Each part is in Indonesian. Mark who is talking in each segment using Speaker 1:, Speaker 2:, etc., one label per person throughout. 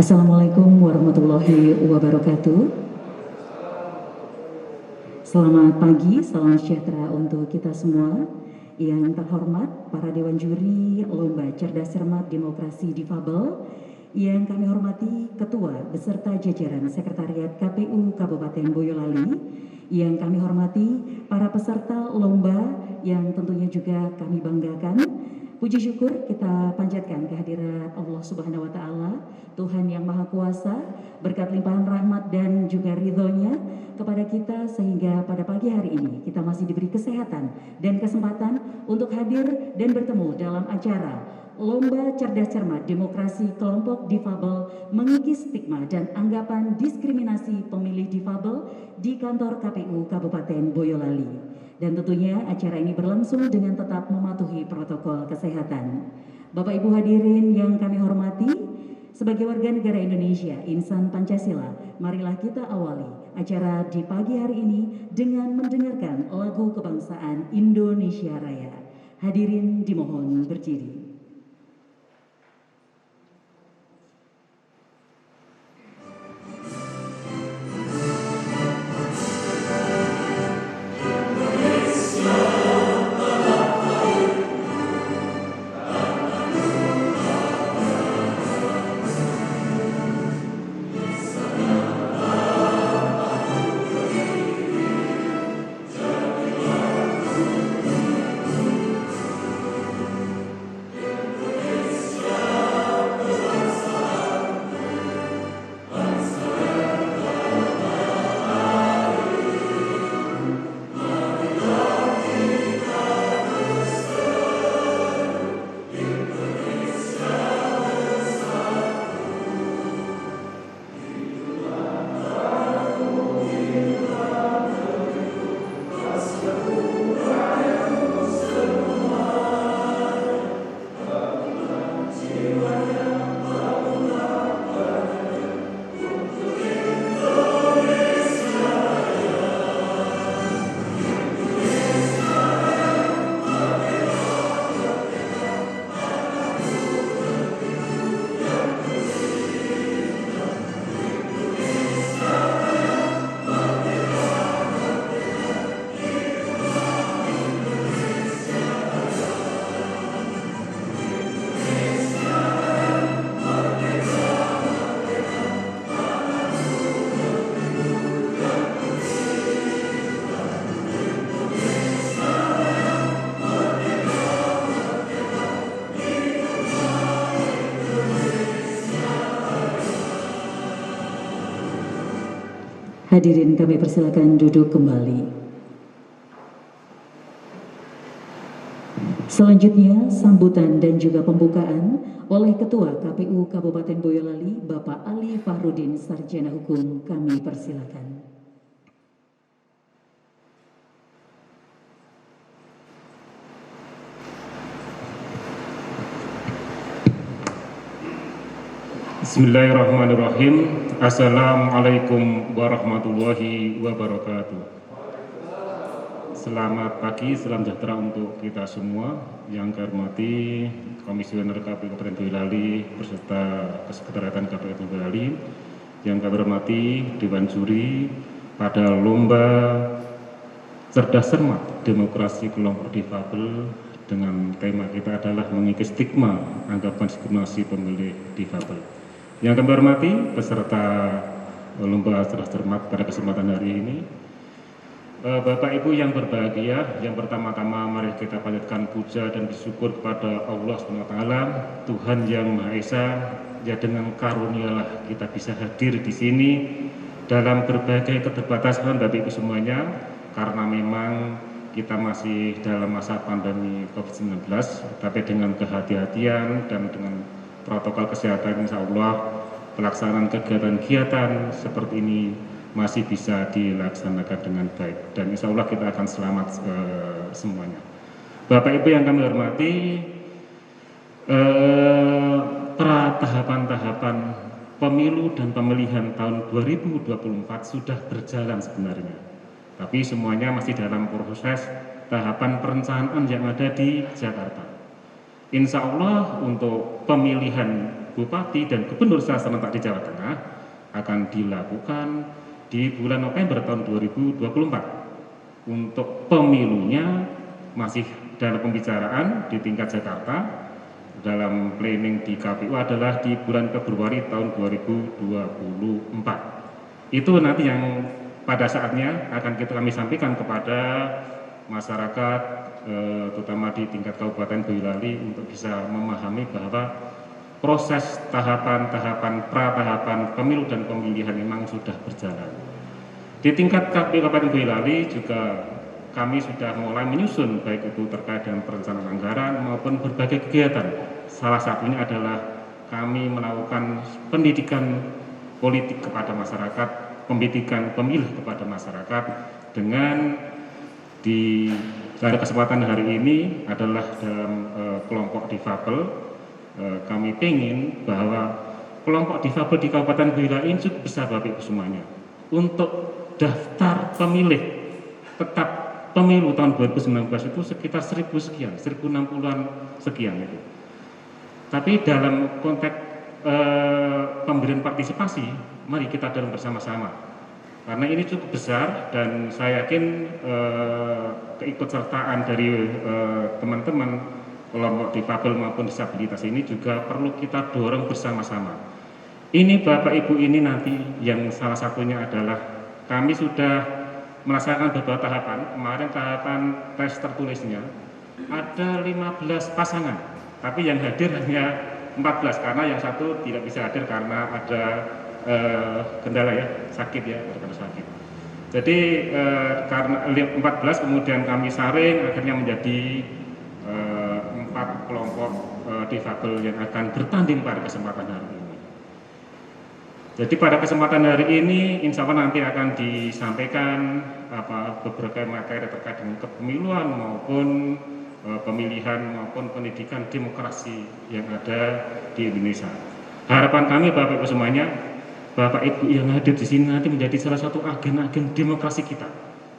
Speaker 1: Assalamualaikum warahmatullahi wabarakatuh. Selamat pagi, salam sejahtera untuk kita semua. Yang terhormat para Dewan Juri Lomba Cerdas Cermat Demokrasi Difabel, yang kami hormati Ketua beserta jajaran Sekretariat KPU Kabupaten Boyolali, yang kami hormati para peserta lomba yang tentunya juga kami banggakan. Puji syukur kita panjatkan kehadirat Allah Subhanahu wa Ta'ala, Tuhan yang Maha Kuasa, berkat limpahan rahmat dan juga ridhonya kepada kita, sehingga pada pagi hari ini kita masih diberi kesehatan dan kesempatan untuk hadir dan bertemu dalam acara Lomba Cerdas Cermat Demokrasi Kelompok Difabel Mengikis Stigma dan Anggapan Diskriminasi Pemilih Difabel di kantor KPU Kabupaten Boyolali. Dan tentunya acara ini berlangsung dengan tetap mematuhi protokol kesehatan. Bapak Ibu hadirin yang kami hormati, sebagai warga negara Indonesia, insan Pancasila, marilah kita awali acara di pagi hari ini dengan mendengarkan lagu kebangsaan Indonesia Raya. Hadirin dimohon berdiri. Hadirin kami persilakan duduk kembali. Selanjutnya sambutan dan juga pembukaan oleh Ketua KPU Kabupaten Boyolali, Bapak Ali Fahrudin, Sarjana Hukum, kami persilakan.
Speaker 2: Bismillahirrahmanirrahim. Assalamualaikum warahmatullahi wabarakatuh. Selamat pagi, salam sejahtera untuk kita semua. Yang kami hormati Komisioner KPU Kabupaten Boyolali beserta Sekretariatan KPU Boyolali. Yang kami hormati Dewan Juri pada Lomba Cerdas Cermat Demokrasi Kelompok Difabel dengan tema kita adalah mengikis stigma anggapan diskriminasi pemilih difabel. Yang kami hormati peserta Lomba Cerdas Cermat pada kesempatan hari ini, Bapak Ibu yang berbahagia, yang pertama-tama mari kita panjatkan puja dan bersyukur kepada Allah SWT, Tuhan yang Maha Esa. Ya, dengan karunialah kita bisa hadir di sini dalam berbagai keterbatasan Bapak Ibu semuanya, karena memang kita masih dalam masa pandemi COVID-19, tapi dengan kehati-hatian dan dengan protokol kesehatan, insya Allah pelaksanaan kegiatan-kegiatan seperti ini masih bisa dilaksanakan dengan baik, dan insya Allah kita akan selamat semuanya. Bapak Ibu yang kami hormati, tahapan-tahapan pemilu dan pemilihan tahun 2024 sudah berjalan sebenarnya, tapi semuanya masih dalam proses tahapan perencanaan yang ada di Jakarta. Insya Allah untuk pemilihan bupati dan gubernur secara serentak di Jawa Tengah akan dilakukan di bulan November tahun 2024. Untuk pemilunya masih dalam pembicaraan di tingkat Jakarta, dalam planning di KPU adalah di bulan Februari tahun 2024. Itu nanti yang pada saatnya akan kami sampaikan kepada masyarakat, terutama di tingkat Kabupaten Boyolali, untuk bisa memahami bahwa proses tahapan-tahapan pra-tahapan pemilu dan pemilihan memang sudah berjalan. Di tingkat KPU Kabupaten Boyolali juga kami sudah mulai menyusun, baik itu terkait dengan perencanaan anggaran maupun berbagai kegiatan. Salah satunya adalah kami melakukan pendidikan politik kepada masyarakat, pendidikan pemilih kepada masyarakat, dengan pada kesempatan hari ini adalah dalam kelompok difabel. Kami ingin bahwa kelompok difabel di Kabupaten Boyolali ini cukup besar Bapak Ibu semuanya. Untuk daftar pemilih tetap pemilu tahun 2019 itu sekitar 1000 sekian, 1060-an sekian itu. Tapi dalam konteks pemberian partisipasi, mari kita dorong bersama-sama. Karena ini cukup besar dan saya yakin keikutsertaan dari teman-teman kelompok difabel maupun disabilitas ini juga perlu kita dorong bersama-sama. Ini Bapak Ibu ini nanti yang salah satunya adalah kami sudah melaksanakan beberapa tahapan. Kemarin tahapan tes tertulisnya ada 15 pasangan, tapi yang hadir hanya 14 karena yang satu tidak bisa hadir karena ada kendala ya, sakit ya, karena sakit. Jadi karena 14 kemudian kami saring akhirnya menjadi 4 kelompok difabel yang akan bertanding pada kesempatan hari ini. Jadi pada kesempatan hari ini insya Allah nanti akan disampaikan beberapa materi terkait dengan kepemiluan maupun pemilihan maupun pendidikan demokrasi yang ada di Indonesia. Harapan kami Bapak Ibu semuanya, Bapak Ibu yang hadir di sini nanti menjadi salah satu agen-agen demokrasi kita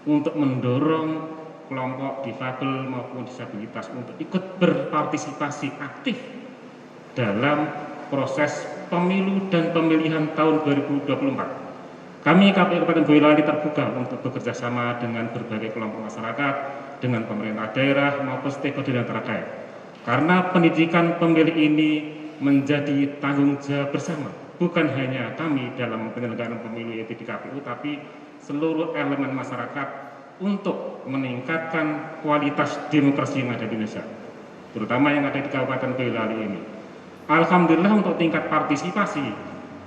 Speaker 2: untuk mendorong kelompok difabel maupun disabilitas untuk ikut berpartisipasi aktif dalam proses pemilu dan pemilihan tahun 2024. Kami KPU Kabupaten Boyolali terbuka untuk bekerja sama dengan berbagai kelompok masyarakat, dengan pemerintah daerah maupun stakeholder yang terkait. Karena pendidikan pemilih ini menjadi tanggung jawab bersama, bukan hanya kami dalam penyelenggaraan pemilu yaitu di KPU, tapi seluruh elemen masyarakat untuk meningkatkan kualitas demokrasi yang ada di Indonesia, terutama yang ada di Kabupaten Boyolali ini. Alhamdulillah untuk tingkat partisipasi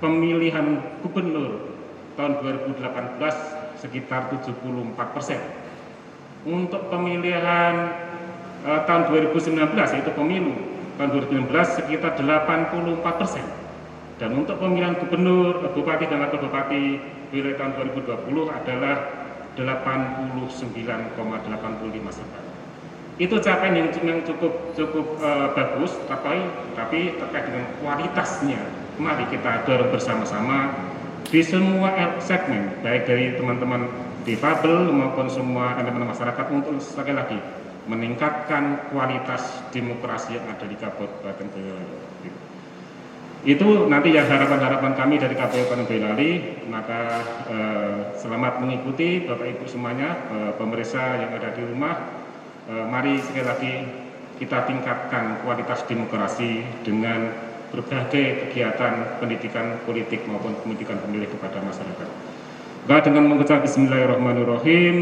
Speaker 2: pemilihan gubernur tahun 2018 sekitar 74%. Untuk pemilihan tahun 2019 yaitu pemilu tahun 2019 sekitar 84%. Dan untuk pemilihan gubernur, bupati dan wakil bupati wilayah tahun 2020 adalah 89,85%. Itu capaian yang cukup bagus, tapi terkait dengan kualitasnya, mari kita dorong bersama-sama di semua segmen, baik dari teman-teman difabel maupun semua elemen masyarakat untuk sekali lagi meningkatkan kualitas demokrasi yang ada di Kabupaten Boyolali. Itu nanti yang harapan-harapan kami dari KPU Kabupaten Boyolali. Maka selamat mengikuti Bapak Ibu semuanya, pemirsa yang ada di rumah. Mari sekali lagi kita tingkatkan kualitas demokrasi dengan berbagai kegiatan pendidikan politik maupun pendidikan pemilih kepada masyarakat. Dengan mengucap Bismillahirrahmanirrahim,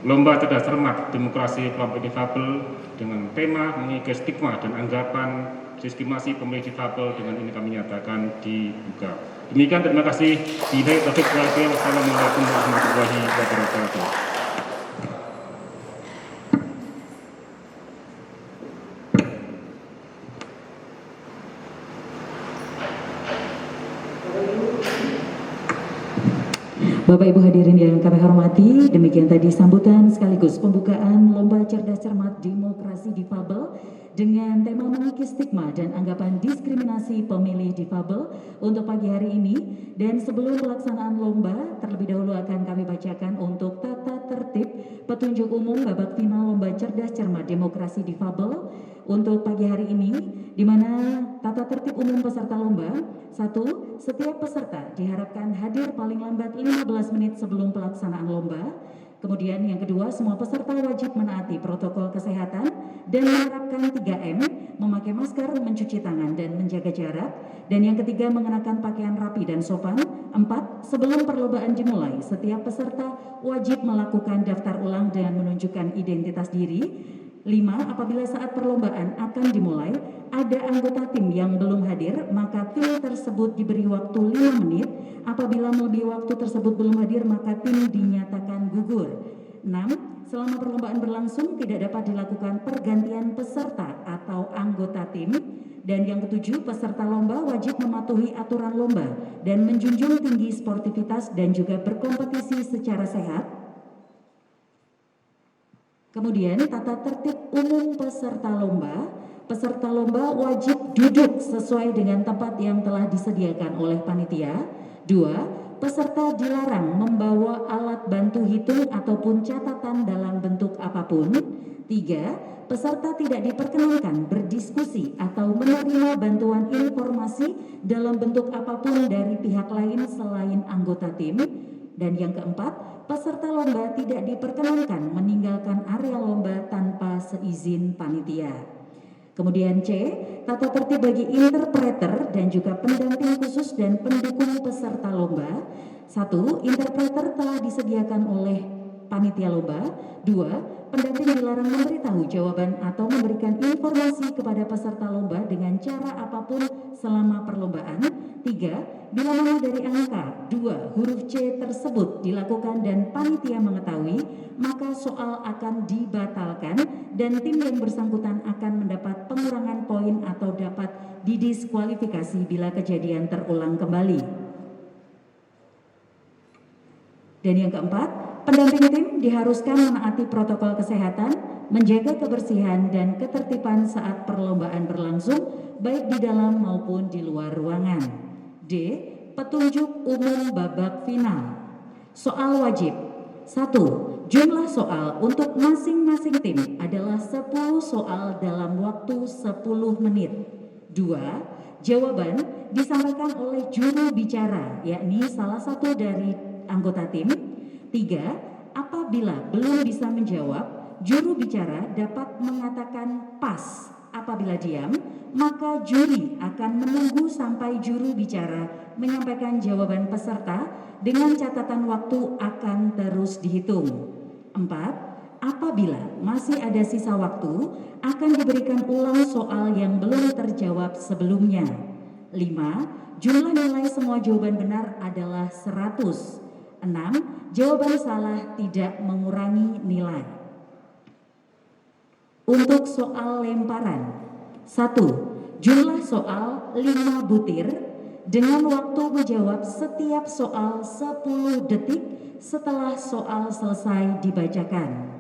Speaker 2: Lomba Cerdas Cermat Demokrasi Kelompok Difabel dengan tema mengikis stigma dan anggapan diskriminasi pemilih difabel, dengan ini kami nyatakan dibuka. Demikian, terima kasih. Wassalamualaikum warahmatullahi wabarakatuh.
Speaker 1: Bapak Ibu hadirin yang kami hormati, demikian tadi sambutan sekaligus pembukaan Lomba Cerdas Cermat Demokrasi Difabel dengan tema mengikis stigma dan anggapan diskriminasi pemilih difabel untuk pagi hari ini. Dan sebelum pelaksanaan lomba, terlebih dahulu akan kami bacakan untuk tata tertib tertib petunjuk umum babak final Lomba Cerdas Cermat Demokrasi Difabel untuk pagi hari ini, di mana tata tertib umum peserta lomba. 1. Setiap peserta diharapkan hadir paling lambat 15 menit sebelum pelaksanaan lomba. Kemudian yang kedua, semua peserta wajib menaati protokol kesehatan dan menerapkan 3M, memakai masker, mencuci tangan, dan menjaga jarak. Dan yang ketiga, mengenakan pakaian rapi dan sopan. 4. Sebelum perlombaan dimulai, setiap peserta wajib melakukan daftar ulang dengan menunjukkan identitas diri. 5. Apabila saat perlombaan akan dimulai, ada anggota tim yang belum hadir, maka tim tersebut diberi waktu 5 menit. Apabila melebihi waktu tersebut belum hadir, maka tim dinyatakan gugur. 6. Selama perlombaan berlangsung, tidak dapat dilakukan pergantian peserta atau anggota tim. Dan yang ketujuh, peserta lomba wajib mematuhi aturan lomba dan menjunjung tinggi sportivitas dan juga berkompetisi secara sehat. Kemudian tata tertib umum peserta lomba. Peserta lomba wajib duduk sesuai dengan tempat yang telah disediakan oleh panitia. 2. Peserta dilarang membawa alat bantu hitung ataupun catatan dalam bentuk apapun. 3. Peserta tidak diperkenankan berdiskusi atau menerima bantuan informasi dalam bentuk apapun dari pihak lain selain anggota tim. Dan yang keempat, peserta lomba tidak diperkenankan meninggalkan area lomba tanpa seizin panitia. Kemudian C, tata tertib bagi interpreter dan juga pendamping khusus dan pendukung peserta lomba. 1. Interpreter telah disediakan oleh panitia lomba. 2. Pendamping dilarang memberitahu jawaban atau memberikan informasi kepada peserta lomba dengan cara apapun selama perlombaan. 3. Bila mana dari angka 2 huruf C tersebut dilakukan dan panitia mengetahui, maka soal akan dibatalkan dan tim yang bersangkutan akan mendapat pengurangan poin atau dapat didiskualifikasi bila kejadian terulang kembali. Dan yang keempat, pendamping tim diharuskan menaati protokol kesehatan, menjaga kebersihan dan ketertiban saat perlombaan berlangsung, baik di dalam maupun di luar ruangan. D. Petunjuk umum babak final. Soal wajib. 1. Jumlah soal untuk masing-masing tim adalah 10 soal dalam waktu 10 menit. 2. Jawaban disampaikan oleh juru bicara, yakni salah satu dari anggota tim. 3. Apabila belum bisa menjawab, juru bicara dapat mengatakan pas. Apabila diam, maka juri akan menunggu sampai juru bicara menyampaikan jawaban peserta dengan catatan waktu akan terus dihitung. 4. Apabila masih ada sisa waktu, akan diberikan ulang soal yang belum terjawab sebelumnya. 5. Jumlah nilai semua jawaban benar adalah 100. 6. Jawaban salah tidak mengurangi nilai. Untuk soal lemparan. 1. Jumlah soal 5 butir dengan waktu menjawab setiap soal 10 detik setelah soal selesai dibacakan.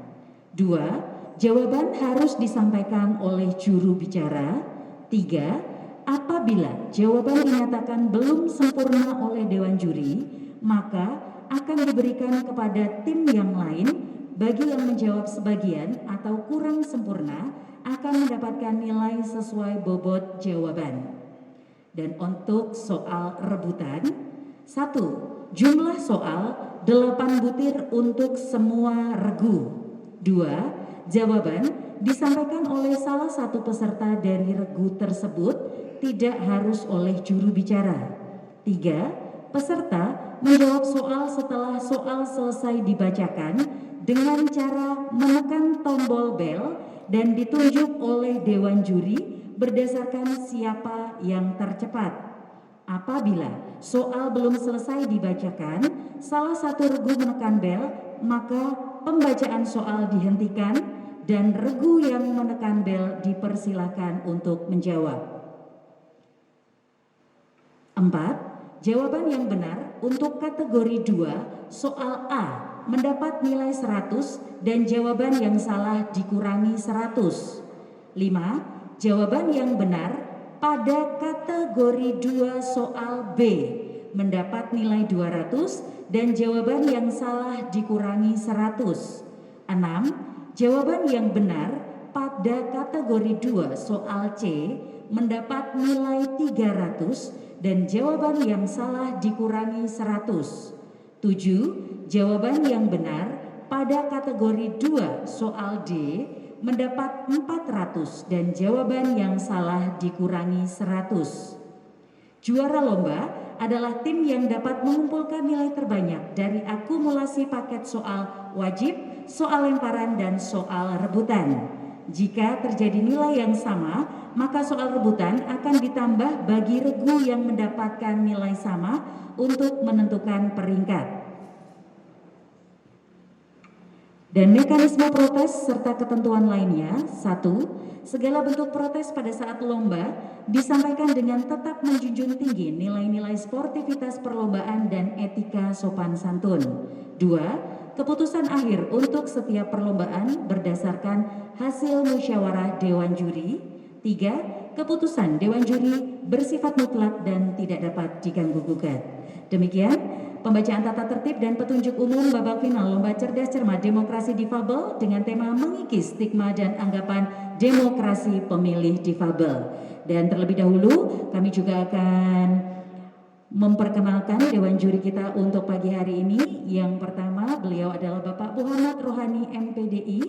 Speaker 1: 2. Jawaban harus disampaikan oleh juru bicara. 3. Apabila jawaban dinyatakan belum sempurna oleh dewan juri, maka akan diberikan kepada tim yang lain. Bagi yang menjawab sebagian atau kurang sempurna akan mendapatkan nilai sesuai bobot jawaban. Dan untuk soal rebutan. 1. Jumlah soal 8 butir untuk semua regu. 2. Jawaban disampaikan oleh salah satu peserta dari regu tersebut, tidak harus oleh juru bicara. 3. Peserta menjawab soal setelah soal selesai dibacakan dengan cara menekan tombol bel dan ditunjuk oleh dewan juri berdasarkan siapa yang tercepat. Apabila soal belum selesai dibacakan, salah satu regu menekan bel, maka pembacaan soal dihentikan dan regu yang menekan bel dipersilakan untuk menjawab. 4. Jawaban yang benar untuk kategori 2 soal A mendapat nilai 100 dan jawaban yang salah dikurangi 100. 5. Jawaban yang benar pada kategori 2 soal B mendapat nilai 200 dan jawaban yang salah dikurangi 100. 6. Jawaban yang benar pada kategori 2 soal C mendapat nilai 300 dan jawaban yang salah dikurangi 100. 7. Jawaban yang benar pada kategori 2 soal D mendapat 400 dan jawaban yang salah dikurangi 100. Juara lomba adalah tim yang dapat mengumpulkan nilai terbanyak dari akumulasi paket soal wajib, soal lemparan, dan soal rebutan. Jika terjadi nilai yang sama, maka soal rebutan akan ditambah bagi regu yang mendapatkan nilai sama untuk menentukan peringkat. Dan mekanisme protes serta ketentuan lainnya. 1. Segala bentuk protes pada saat lomba disampaikan dengan tetap menjunjung tinggi nilai-nilai sportivitas perlombaan dan etika sopan santun. 2. Keputusan akhir untuk setiap perlombaan berdasarkan hasil musyawarah Dewan Juri. 3. Keputusan Dewan Juri bersifat mutlak dan tidak dapat diganggu-gugat. Demikian pembacaan tata tertib dan petunjuk umum babak final Lomba Cerdas Cermat Demokrasi Difabel dengan tema mengikis stigma dan anggapan demokrasi pemilih difabel. Dan terlebih dahulu kami juga akan memperkenalkan Dewan Juri kita untuk pagi hari ini. Yang pertama, beliau adalah Bapak Muhammad Rohani MPDI,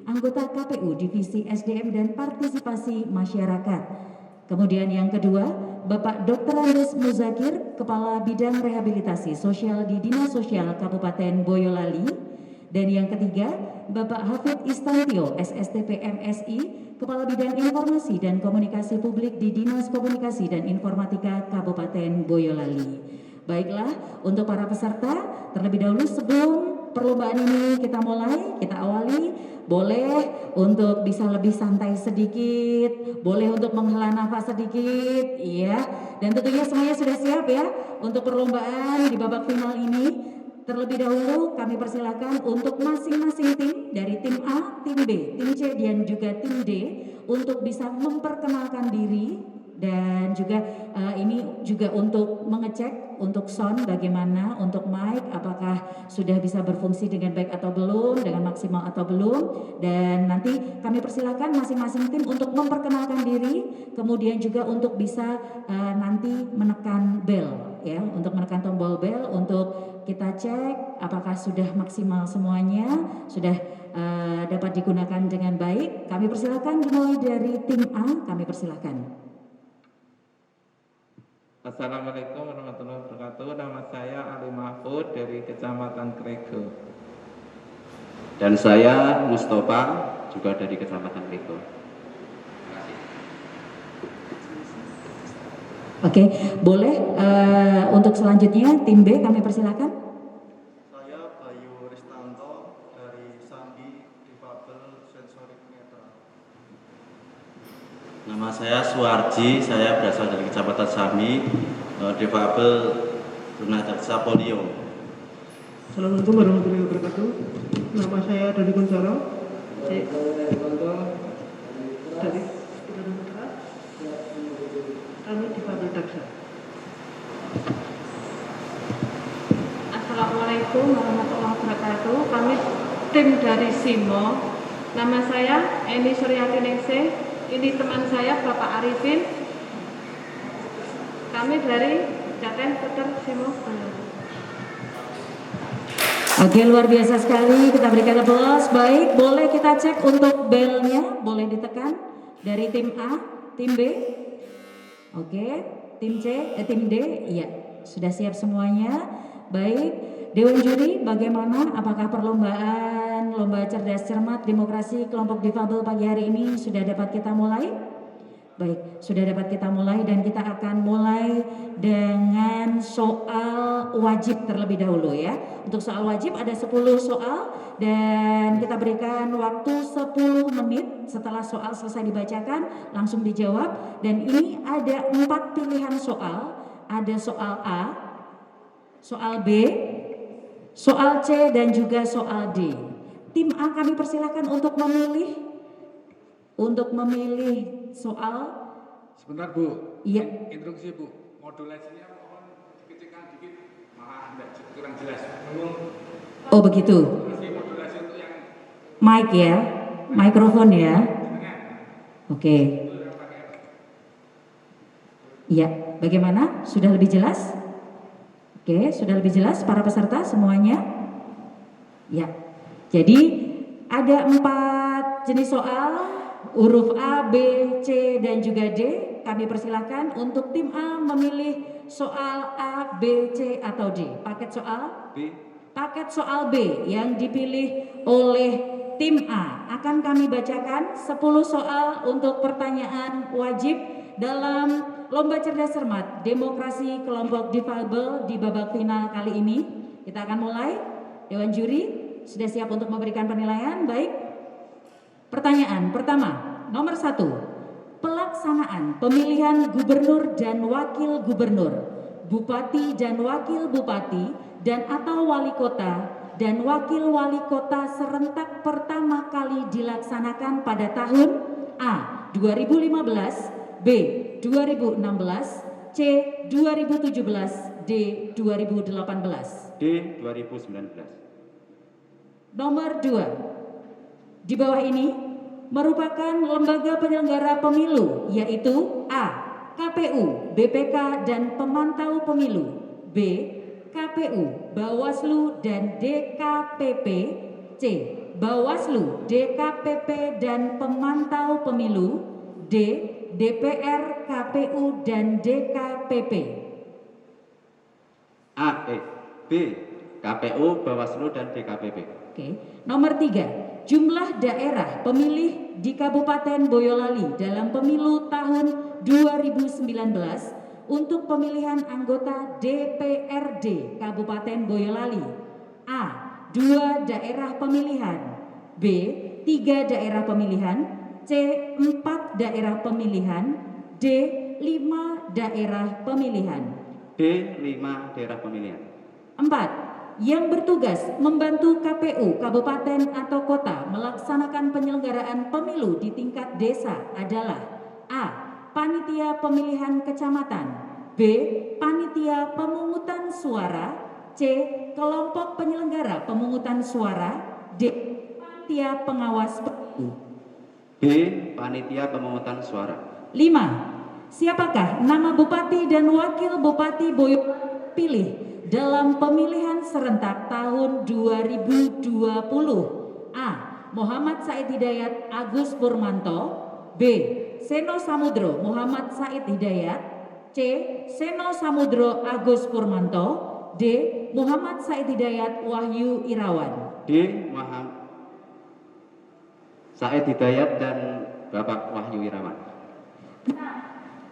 Speaker 1: anggota KPU Divisi SDM dan Partisipasi Masyarakat. Kemudian yang kedua, Bapak Dr. Andes Muzakir, Kepala Bidang Rehabilitasi Sosial di Dinas Sosial Kabupaten Boyolali. Dan yang ketiga, Bapak Hafid Istantio, SSTP MSI, Kepala Bidang Informasi dan Komunikasi Publik di Dinas Komunikasi dan Informatika Kabupaten Boyolali. Baiklah, untuk para peserta, terlebih dahulu sebelum perlombaan ini kita mulai, kita awali, boleh untuk bisa lebih santai sedikit, boleh untuk menghela nafas sedikit, iya. Dan tentunya semuanya sudah siap ya untuk perlombaan di babak final ini. Terlebih dahulu kami persilakan untuk masing-masing tim dari tim A, tim B, tim C, dan juga tim D untuk bisa memperkenalkan diri. Dan juga ini juga untuk mengecek untuk sound bagaimana, untuk mic apakah sudah bisa berfungsi dengan baik atau belum, dengan maksimal atau belum. Dan nanti kami persilakan masing-masing tim untuk memperkenalkan diri, kemudian juga untuk bisa nanti menekan bell ya, untuk menekan tombol bell untuk kita cek apakah sudah maksimal semuanya, sudah dapat digunakan dengan baik. Kami persilakan dimulai dari tim A, kami persilakan.
Speaker 3: Assalamualaikum warahmatullahi wabarakatuh. Nama saya Ali Mahfud dari Kecamatan Krego.
Speaker 4: Dan saya Mustafa juga dari Kecamatan Krego.
Speaker 1: Oke, boleh untuk selanjutnya tim B kami persilakan.
Speaker 5: Saya Bayu Ristanto dari Sandi Difabel Sensorik Netra.
Speaker 4: Nama saya Suwarji, saya berasal dari Kecamatan Sami, difabel tunanetra polio.
Speaker 6: Assalamualaikum warahmatullahi wabarakatuh. Nama saya Dodi Kuncoro dari Putra. Kami difabel Daksa.
Speaker 7: Assalamualaikum warahmatullahi wabarakatuh. Kami tim dari SIMO. Nama saya Eni Suryati Ningsih. Ini teman saya Bapak Arifin. Kami dari Jaten Puter SIMO.
Speaker 1: Oke, luar biasa sekali, kita berikan aplaus. Baik, boleh kita cek untuk belnya, boleh ditekan dari tim A, tim B. Oke, tim C, tim D, iya, sudah siap semuanya. Baik, Dewan Juri bagaimana, apakah perlombaan Lomba Cerdas Cermat Demokrasi Kelompok Difabel pagi hari ini sudah dapat kita mulai? Baik, sudah dapat kita mulai dan kita akan mulai dengan soal wajib terlebih dahulu ya. Untuk soal wajib ada 10 soal dan kita berikan waktu 10 menit setelah soal selesai dibacakan langsung dijawab. Dan ini ada 4 pilihan soal, ada soal A, soal B, soal C dan juga soal D. Tim A kami persilahkan untuk memilih soal.
Speaker 8: Sebentar Bu.
Speaker 1: Iya.
Speaker 8: Instruksi Bu. Modulasinya mohon dikecilkan dikit. kurang jelas.
Speaker 1: Oh begitu. Mic ya, mikrofon ya. Oke. Iya, bagaimana? Sudah lebih jelas? Oke, sudah lebih jelas para peserta semuanya? Ya. Jadi ada 4 jenis soal, huruf A, B, C, dan juga D. Kami persilahkan untuk tim A memilih soal A, B, C, atau D. Paket soal
Speaker 4: B.
Speaker 1: Paket soal B yang dipilih oleh tim A akan kami bacakan 10 soal untuk pertanyaan wajib dalam Lomba Cerdas Cermat Demokrasi Kelompok Difabel di babak final kali ini. Kita akan mulai. Dewan juri sudah siap untuk memberikan penilaian? Baik. Pertanyaan pertama, nomor 1. Pelaksanaan pemilihan gubernur dan wakil gubernur, bupati dan wakil bupati, dan atau wali kota dan wakil wali kota serentak pertama kali dilaksanakan pada tahun A. 2015, B. 2016, C. 2017, D. 2018.
Speaker 4: D. 2019.
Speaker 1: Nomor 2. Di bawah ini merupakan lembaga penyelenggara pemilu, yaitu A. KPU, BPK, dan pemantau pemilu, B. KPU, Bawaslu, dan DKPP, C. Bawaslu, DKPP, dan pemantau pemilu, D. DPR, KPU, dan DKPP.
Speaker 4: B. KPU, Bawaslu, dan DKPP.
Speaker 1: Oke. Nomor 3. Jumlah daerah pemilih di Kabupaten Boyolali dalam pemilu tahun 2019 untuk pemilihan anggota DPRD Kabupaten Boyolali. A. 2 daerah pemilihan, B. 3 daerah pemilihan, C. 4 daerah pemilihan, D. 5 daerah pemilihan.
Speaker 4: D. 5 daerah pemilihan.
Speaker 1: 4. Yang bertugas membantu KPU kabupaten atau kota melaksanakan penyelenggaraan pemilu di tingkat desa adalah A. Panitia pemilihan kecamatan, B. Panitia pemungutan suara, C. Kelompok penyelenggara pemungutan suara, D. Panitia pengawas pemilu.
Speaker 4: B. Panitia pemungutan suara.
Speaker 1: 5. Siapakah nama bupati dan wakil bupati Boyolali pilih dalam pemilihan serentak tahun 2020? A. Muhammad Said Hidayat Agus Purmanto, B. Seno Samudro Muhammad Said Hidayat, C. Seno Samudro Agus Purmanto, D. Muhammad Said Hidayat Wahyu Irawan.
Speaker 4: D. Muhammad Said Hidayat dan Bapak Wahyu Irawan.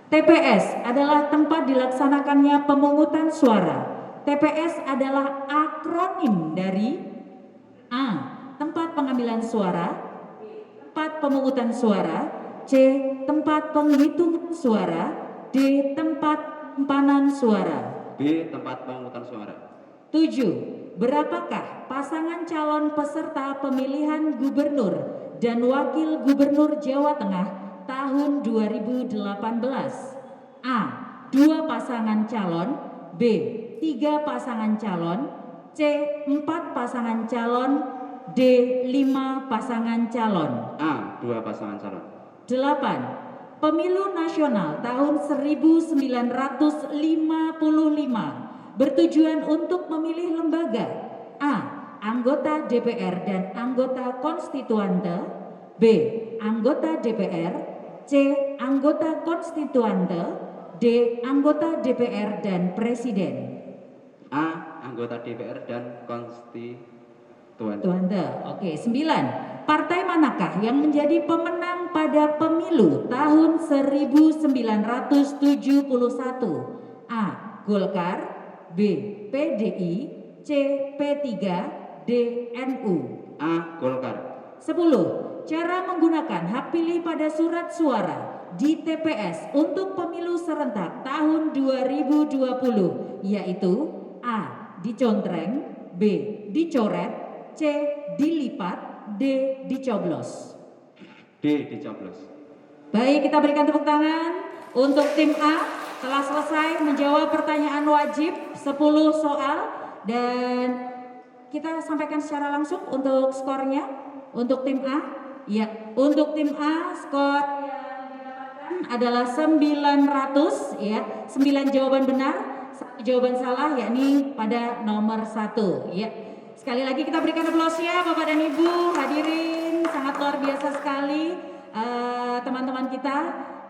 Speaker 1: TPS adalah tempat dilaksanakannya pemungutan suara. TPS adalah akronim dari A. Tempat pengambilan suara, tempat pemungutan suara, C. Tempat penghitungan suara, D. Tempat simpanan suara.
Speaker 4: B. Tempat pemungutan suara.
Speaker 1: 7. Berapakah pasangan calon peserta pemilihan gubernur dan wakil gubernur Jawa Tengah tahun 2018? A. 2 pasangan calon, B. 3 pasangan calon, C. 4 pasangan calon, D. 5 pasangan calon.
Speaker 4: A. 2 pasangan calon.
Speaker 1: 8. Pemilu nasional tahun 1955 bertujuan untuk memilih lembaga A. Anggota DPR dan anggota konstituante, B. Anggota DPR, C. Anggota konstituante, D. Anggota DPR dan presiden.
Speaker 4: A. Anggota DPR dan konstituante.
Speaker 1: Oke, 9. Partai manakah yang menjadi pemenang pada pemilu tahun 1971? A. Golkar, B. PDI, C. P3, D. NU.
Speaker 4: A. Golkar.
Speaker 1: 10. Cara menggunakan hak pilih pada surat suara di TPS untuk pemilu serentak tahun 2020 yaitu A. Dicontreng, B. Dicoret, C. Dilipat, D. Dicoblos.
Speaker 4: D. Dicoblos.
Speaker 1: Baik, kita berikan tepuk tangan untuk tim A. telah selesai menjawab pertanyaan wajib 10 soal dan kita sampaikan secara langsung untuk skornya. Untuk tim A, ya, untuk tim A skor yang didapatkan adalah 900, ya, 9 jawaban benar, 1 jawaban salah, yakni pada nomor 1, ya. Sekali lagi kita berikan aplausnya Bapak dan Ibu hadirin, sangat luar biasa sekali teman-teman kita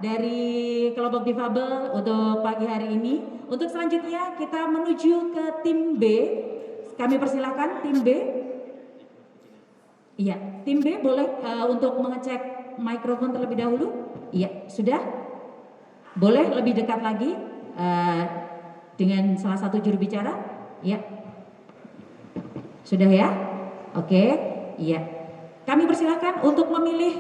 Speaker 1: dari kelompok difabel untuk pagi hari ini. Untuk selanjutnya kita menuju ke tim B. Kami persilakan tim B. Iya, tim B boleh untuk mengecek mikrofon terlebih dahulu. Iya, sudah. Boleh lebih dekat lagi dengan salah satu juru bicara. Iya. Sudah ya? Oke, iya. Kami persilakan untuk memilih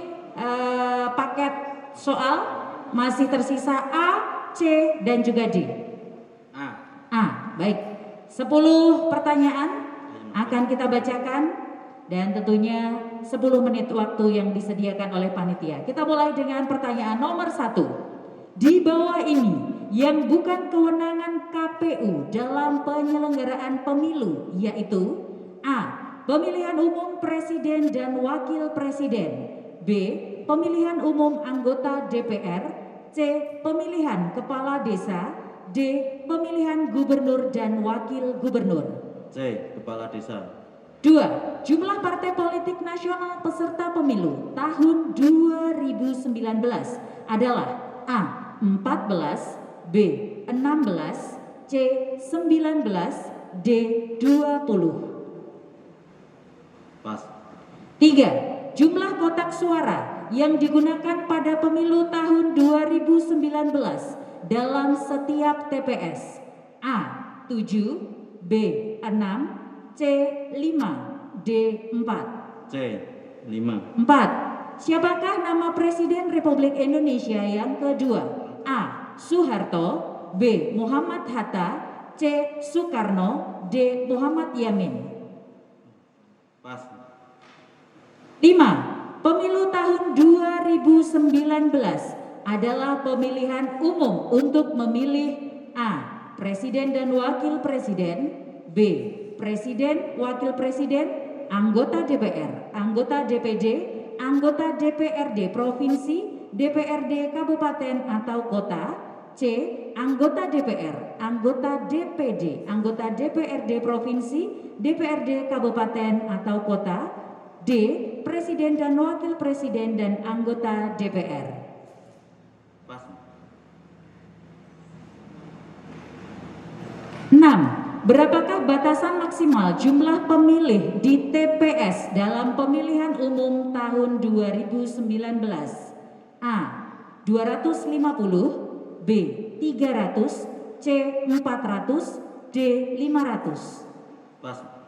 Speaker 1: paket soal. Masih tersisa A, C, dan juga D. A, baik. 10 pertanyaan akan kita bacakan. Dan tentunya 10 menit waktu yang disediakan oleh panitia. Kita mulai dengan pertanyaan nomor 1. Di bawah ini yang bukan kewenangan KPU dalam penyelenggaraan pemilu yaitu A. Pemilihan umum presiden dan wakil presiden. B. Pemilihan umum anggota DPR. C. Pemilihan kepala desa. D. Pemilihan gubernur dan wakil gubernur.
Speaker 4: C. Kepala desa.
Speaker 1: 2. Jumlah partai politik nasional peserta pemilu tahun 2019 adalah A. 14, B. 16, C. 19, D. 20.
Speaker 4: Pas.
Speaker 1: 3. Jumlah kotak suara yang digunakan pada pemilu tahun 2019 dalam setiap TPS. A. 7, B. 6, C. 5, D. 4.
Speaker 4: C. 5.
Speaker 1: 4. Siapakah nama Presiden Republik Indonesia yang kedua? A. Soeharto, B. Muhammad Hatta, C. Soekarno, D. Muhammad Yamin.
Speaker 4: Pas.
Speaker 1: 5. Pemilu tahun 2019 adalah pemilihan umum untuk memilih A. Presiden dan wakil presiden, B. Presiden, wakil presiden, anggota DPR, anggota DPD, anggota DPRD provinsi, DPRD kabupaten atau kota. C. Anggota DPR, anggota DPD, anggota DPRD provinsi, DPRD kabupaten atau kota. D. Presiden dan wakil presiden dan anggota DPR.
Speaker 4: Pas.
Speaker 1: 6. Berapakah batasan maksimal jumlah pemilih di TPS dalam pemilihan umum tahun 2019? A. 250, B. 300, C. 400, D. 500.
Speaker 4: Pas.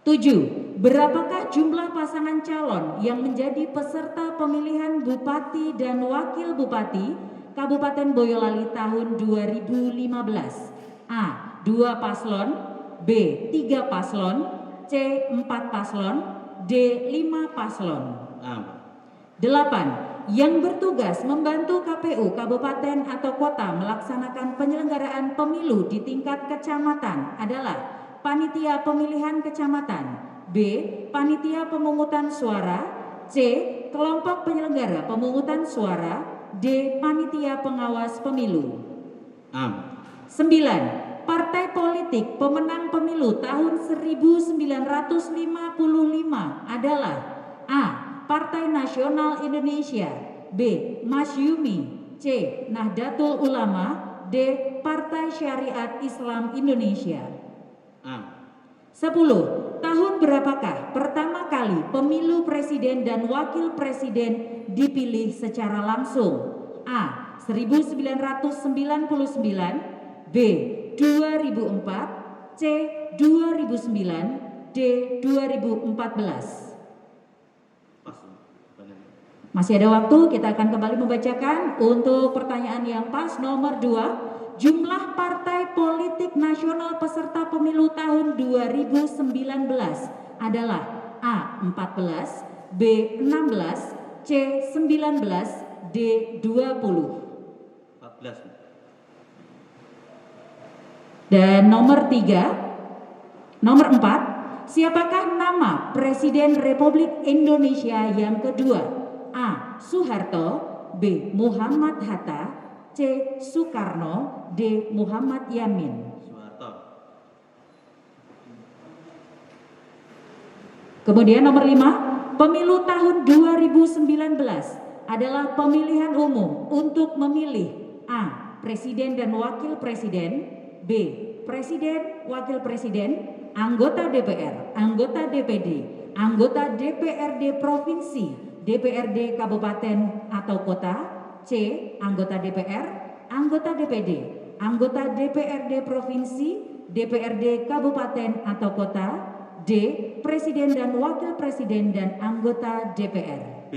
Speaker 1: 7. Berapakah jumlah pasangan calon yang menjadi peserta pemilihan bupati dan wakil bupati Kabupaten Boyolali tahun 2015? A. 2 paslon, B. 3 paslon, C. 4 paslon, D. 5 paslon. 8. Yang bertugas membantu KPU kabupaten atau kota melaksanakan penyelenggaraan pemilu di tingkat kecamatan adalah Panitia Pemilihan Kecamatan, B. Panitia Pemungutan Suara, C. Kelompok Penyelenggara Pemungutan Suara, D. Panitia Pengawas Pemilu. 9. Partai politik pemenang pemilu tahun 1955 adalah A. Partai Nasional Indonesia, B. Masyumi, C. Nahdlatul Ulama, D. Partai Syariat Islam Indonesia. 10. Tahun berapakah pertama kali pemilu presiden dan wakil presiden dipilih secara langsung? A. 1999, B. 2004, C. 2009, D. 2014. Masih ada waktu, kita akan kembali membacakan untuk pertanyaan yang pas nomor 2. Jumlah partai politik nasional peserta pemilu tahun 2019 adalah A. 14, B. 16, C. 19, D. 20.
Speaker 4: 14.
Speaker 1: Dan nomor 4, siapakah nama Presiden Republik Indonesia yang kedua? A. Soeharto, B. Muhammad Hatta, C. Soekarno, D. Muhammad Yamin.
Speaker 4: Soeharto.
Speaker 1: Kemudian nomor 5, pemilu tahun 2019 adalah pemilihan umum untuk memilih A. Presiden dan Wakil Presiden, B. Presiden, Wakil Presiden, anggota DPR, anggota DPD, anggota DPRD Provinsi, DPRD Kabupaten atau Kota, C. Anggota DPR, anggota DPD, anggota DPRD Provinsi, DPRD Kabupaten atau Kota, D. Presiden dan Wakil Presiden dan anggota DPR.
Speaker 4: B.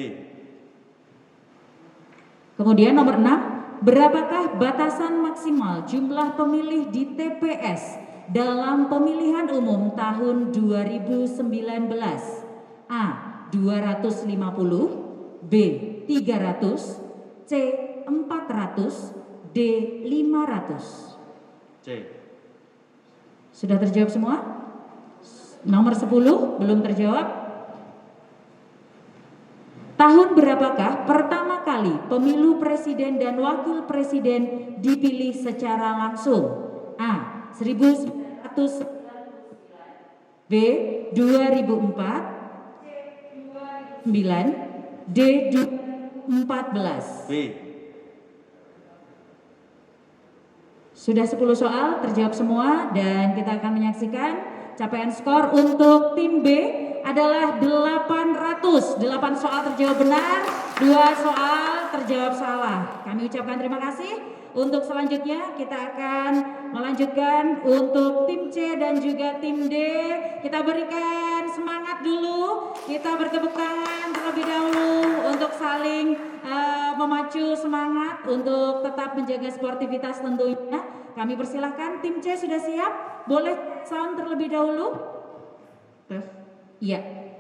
Speaker 1: Kemudian nomor 6, berapakah batasan maksimal jumlah pemilih di TPS dalam pemilihan umum tahun 2019? A. 250, B. 300, C. 400, D. 500.
Speaker 4: C.
Speaker 1: Sudah terjawab semua? Nomor 10 belum terjawab. Tahun berapakah pertama kali pemilu presiden dan wakil presiden dipilih secara langsung? A. 1999, B. 2004, C. 2009, D. 2014.
Speaker 4: B.
Speaker 1: Sudah 10 soal terjawab semua dan kita akan menyaksikan capaian skor untuk tim B adalah 800. 8 soal terjawab benar, 2 soal terjawab salah. Kami ucapkan terima kasih. Untuk selanjutnya kita akan melanjutkan untuk tim C dan juga tim D. Kita berikan semangat dulu. Kita bertepuk tangan terlebih dahulu untuk saling memacu semangat untuk tetap menjaga sportivitas tentunya. Kami persilahkan tim C sudah siap? Boleh sound terlebih dahulu?
Speaker 6: Tes.
Speaker 1: Iya,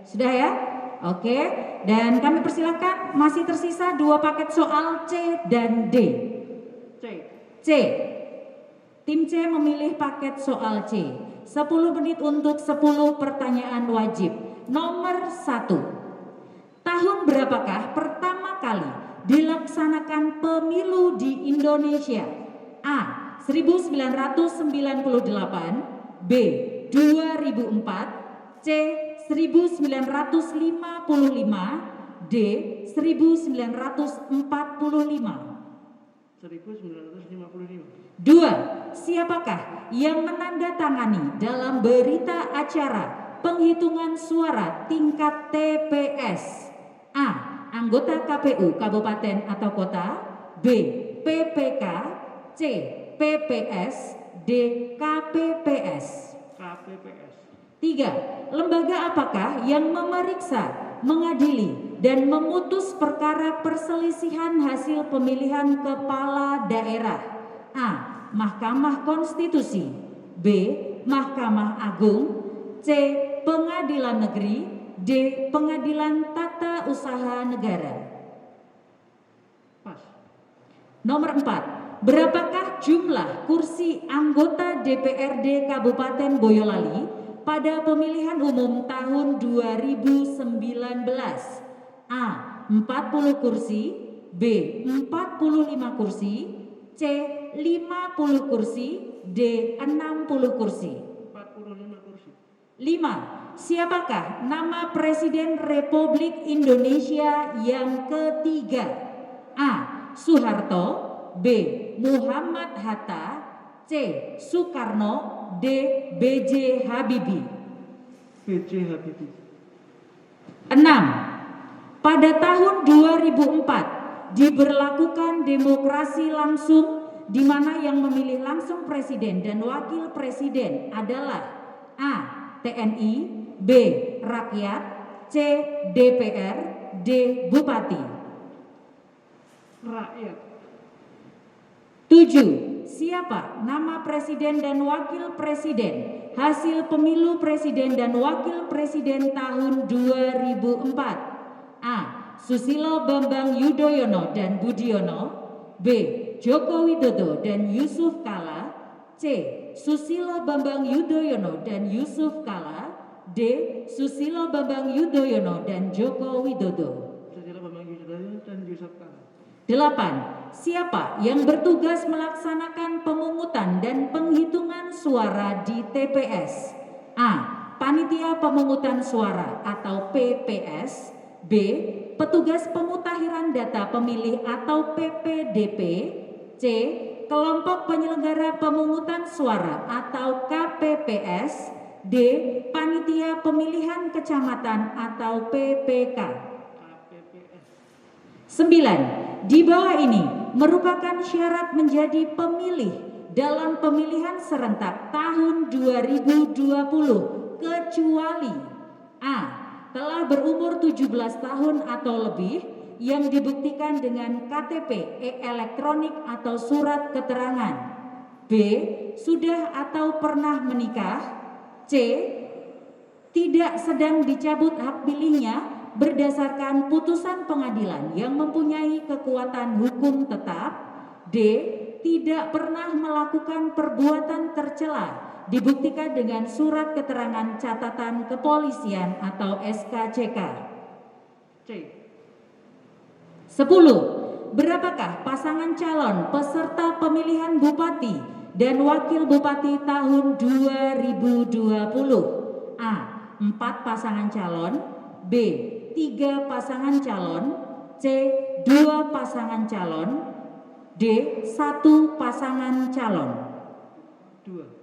Speaker 1: sudah ya? Oke, dan kami persilahkan masih tersisa 2 paket soal C dan D. C. Tim C memilih paket soal C. 10 menit untuk 10 pertanyaan wajib. Nomor 1. Tahun berapakah pertama kali dilaksanakan pemilu di Indonesia? A. 1998, B. 2004, C. 1955, D. 1945.
Speaker 6: 1955.
Speaker 1: 2. Siapakah yang menandatangani dalam berita acara penghitungan suara tingkat TPS? A. Anggota KPU Kabupaten atau Kota, B. PPK, C. PPS, D. KPPS.
Speaker 6: KPPS.
Speaker 1: 3. Lembaga apakah yang memeriksa, mengadili, dan memutus perkara perselisihan hasil pemilihan kepala daerah? A. Mahkamah Konstitusi, B. Mahkamah Agung, C. Pengadilan Negeri, D. Pengadilan Tata Usaha Negara.
Speaker 6: Pas.
Speaker 1: Nomor 4. Berapakah jumlah kursi anggota DPRD Kabupaten Boyolali pada pemilihan umum tahun 2019? A. 40 kursi, B. 45 kursi, C. 50 kursi, D. 60 kursi.
Speaker 6: 45 kursi.
Speaker 1: 5. Siapakah nama Presiden Republik Indonesia yang ketiga? A. Soeharto, B. Muhammad Hatta, C. Soekarno, D. B.J. Habibie.
Speaker 6: B.J. Habibie.
Speaker 1: 6. Pada tahun 2004 diberlakukan demokrasi langsung di mana yang memilih langsung presiden dan wakil presiden adalah A. TNI, B. Rakyat, C. DPR, D. Bupati.
Speaker 6: Rakyat.
Speaker 1: 7. Siapa nama presiden dan wakil presiden hasil pemilu presiden dan wakil presiden tahun 2004? A. Susilo Bambang Yudhoyono dan Budiono, B. Joko Widodo dan Yusuf Kala, C. C. Susilo Bambang Yudhoyono dan Yusuf Kala. D. Susilo Bambang Yudhoyono dan Joko Widodo.
Speaker 6: Susilo Bambang Yudhoyono dan Yusuf Kala.
Speaker 1: 8. Siapa yang bertugas melaksanakan pemungutan dan penghitungan suara di TPS? A. Panitia Pemungutan Suara atau PPS. B. Petugas Pemutahiran Data Pemilih atau PPDP. C. Kelompok Penyelenggara Pemungutan Suara atau KPPS. D. Panitia Pemilihan Kecamatan atau PPK. 9. Di bawah ini merupakan syarat menjadi pemilih dalam pemilihan serentak tahun 2020 kecuali A. Telah berumur 17 tahun atau lebih yang dibuktikan dengan KTP elektronik atau surat keterangan. B. Sudah atau pernah menikah. C. Tidak sedang dicabut hak pilihnya berdasarkan putusan pengadilan yang mempunyai kekuatan hukum tetap. D. Tidak pernah melakukan perbuatan tercela dibuktikan dengan surat keterangan catatan kepolisian atau SKCK.
Speaker 6: C.
Speaker 1: 10. Berapakah pasangan calon peserta pemilihan bupati dan wakil bupati tahun 2020? A. 4 pasangan calon. B. 3 pasangan calon. C. 2 pasangan calon. D. 1 pasangan calon.
Speaker 6: 2.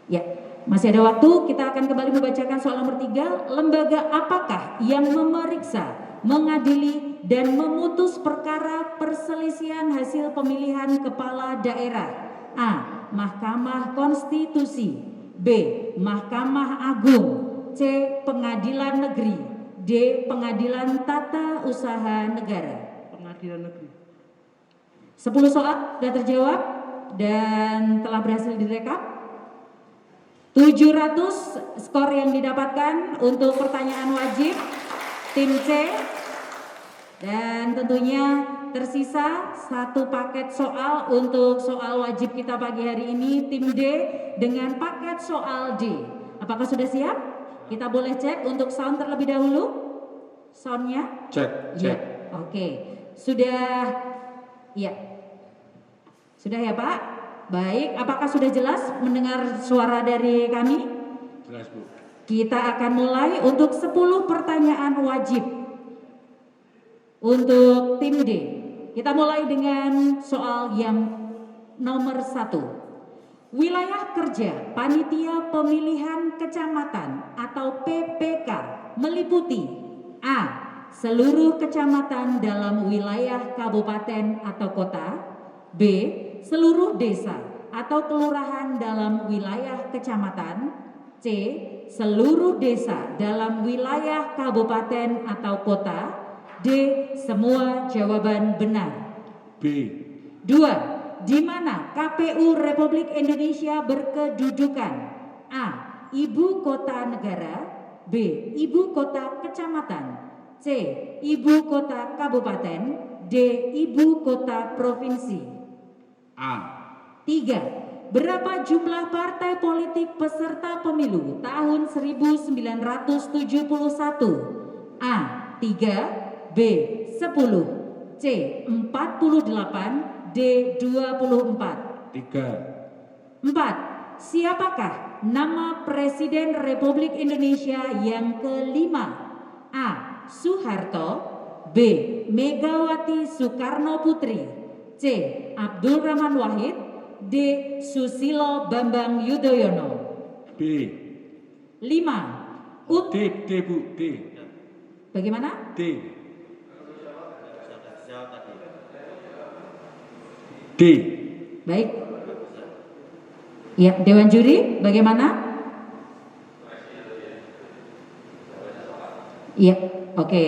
Speaker 1: Ya, masih ada waktu. Kita akan kembali membacakan soal nomor 3. Lembaga apakah yang memeriksa, mengadili, dan memutus perkara perselisihan hasil pemilihan kepala daerah? A. Mahkamah Konstitusi. B. Mahkamah Agung. C. Pengadilan Negeri. D. Pengadilan Tata Usaha Negara.
Speaker 6: Pengadilan Negeri.
Speaker 1: 10 soal sudah terjawab dan telah berhasil direkap. 700 skor yang didapatkan untuk pertanyaan wajib tim C, dan tentunya tersisa 1 paket soal untuk soal wajib kita pagi hari ini tim D dengan paket soal D. Apakah sudah siap? Kita boleh cek untuk sound terlebih dahulu. Soundnya?
Speaker 2: Cek.
Speaker 1: Ya, oke. Sudah, ya. Sudah ya Pak? Baik, apakah sudah jelas mendengar suara dari kami?
Speaker 2: Jelas, Bu.
Speaker 1: Kita akan mulai untuk 10 pertanyaan wajib untuk tim D. Kita mulai dengan soal yang nomor 1. Wilayah kerja Panitia Pemilihan Kecamatan atau PPK meliputi A. Seluruh kecamatan dalam wilayah kabupaten atau kota. B. Seluruh desa atau kelurahan dalam wilayah kecamatan. C. Seluruh desa dalam wilayah kabupaten atau kota. D. Semua jawaban benar.
Speaker 2: B.
Speaker 1: 2. Di mana KPU Republik Indonesia berkedudukan? A. Ibu kota negara. B. Ibu kota kecamatan. C. Ibu kota kabupaten. D. Ibu kota provinsi.
Speaker 2: A.
Speaker 1: 3. Berapa jumlah partai politik peserta pemilu tahun 1971? A. 3. B. 10. C. 48. D. 24.
Speaker 2: 3.
Speaker 1: 4. Siapakah nama Presiden Republik Indonesia yang kelima? A. Soeharto. B. Megawati Soekarno Putri. C. Abdul Rahman Wahid. D. Susilo Bambang Yudhoyono.
Speaker 2: B.
Speaker 1: 5.
Speaker 2: D, Bu. D.
Speaker 1: Bagaimana?
Speaker 2: D.
Speaker 4: Jawab tadi.
Speaker 2: D.
Speaker 1: Baik. Ya, Dewan Juri bagaimana? Iya, oke.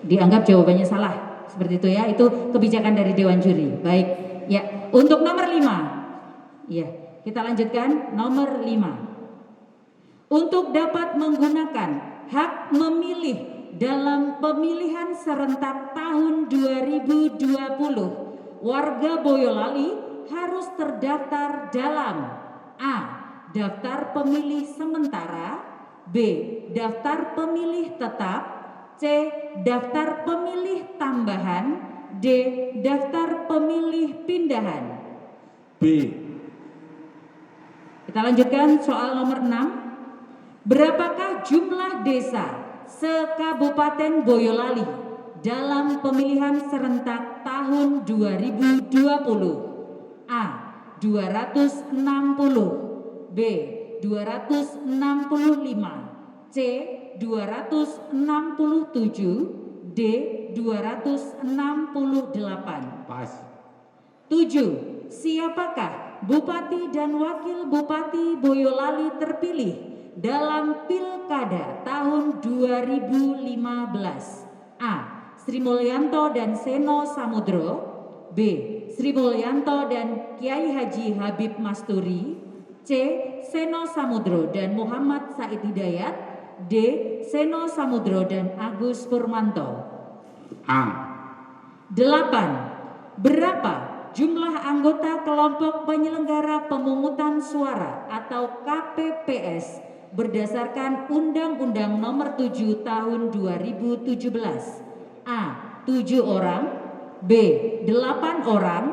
Speaker 1: Dianggap jawabannya salah. Seperti itu ya, itu kebijakan dari Dewan Juri. Baik, ya. Untuk nomor 5, ya, kita lanjutkan nomor 5. Untuk dapat menggunakan hak memilih dalam pemilihan serentak tahun 2020, warga Boyolali harus terdaftar dalam A. Daftar pemilih sementara, B. Daftar pemilih tetap, C. Daftar pemilih tambahan, D. Daftar pemilih pindahan.
Speaker 8: B.
Speaker 1: Kita lanjutkan soal nomor 6. Berapakah jumlah desa se-Kabupaten Boyolali dalam pemilihan serentak tahun 2020? A. 260, B. 265, C. 267, D. 268.
Speaker 8: Pas.
Speaker 1: 7. Siapakah Bupati dan Wakil Bupati Boyolali terpilih dalam Pilkada tahun 2015? A. Sri Mulyanto dan Seno Samudro, B. Sri Mulyanto dan Kiai Haji Habib Masturi, C. Seno Samudro dan Muhammad Said Hidayat, D. Seno Samudro dan Agus Purmanto.
Speaker 8: A.
Speaker 1: 8. Berapa jumlah anggota kelompok penyelenggara pemungutan suara atau KPPS berdasarkan Undang-Undang Nomor 7 Tahun 2017? A. 7 orang, B. 8 orang,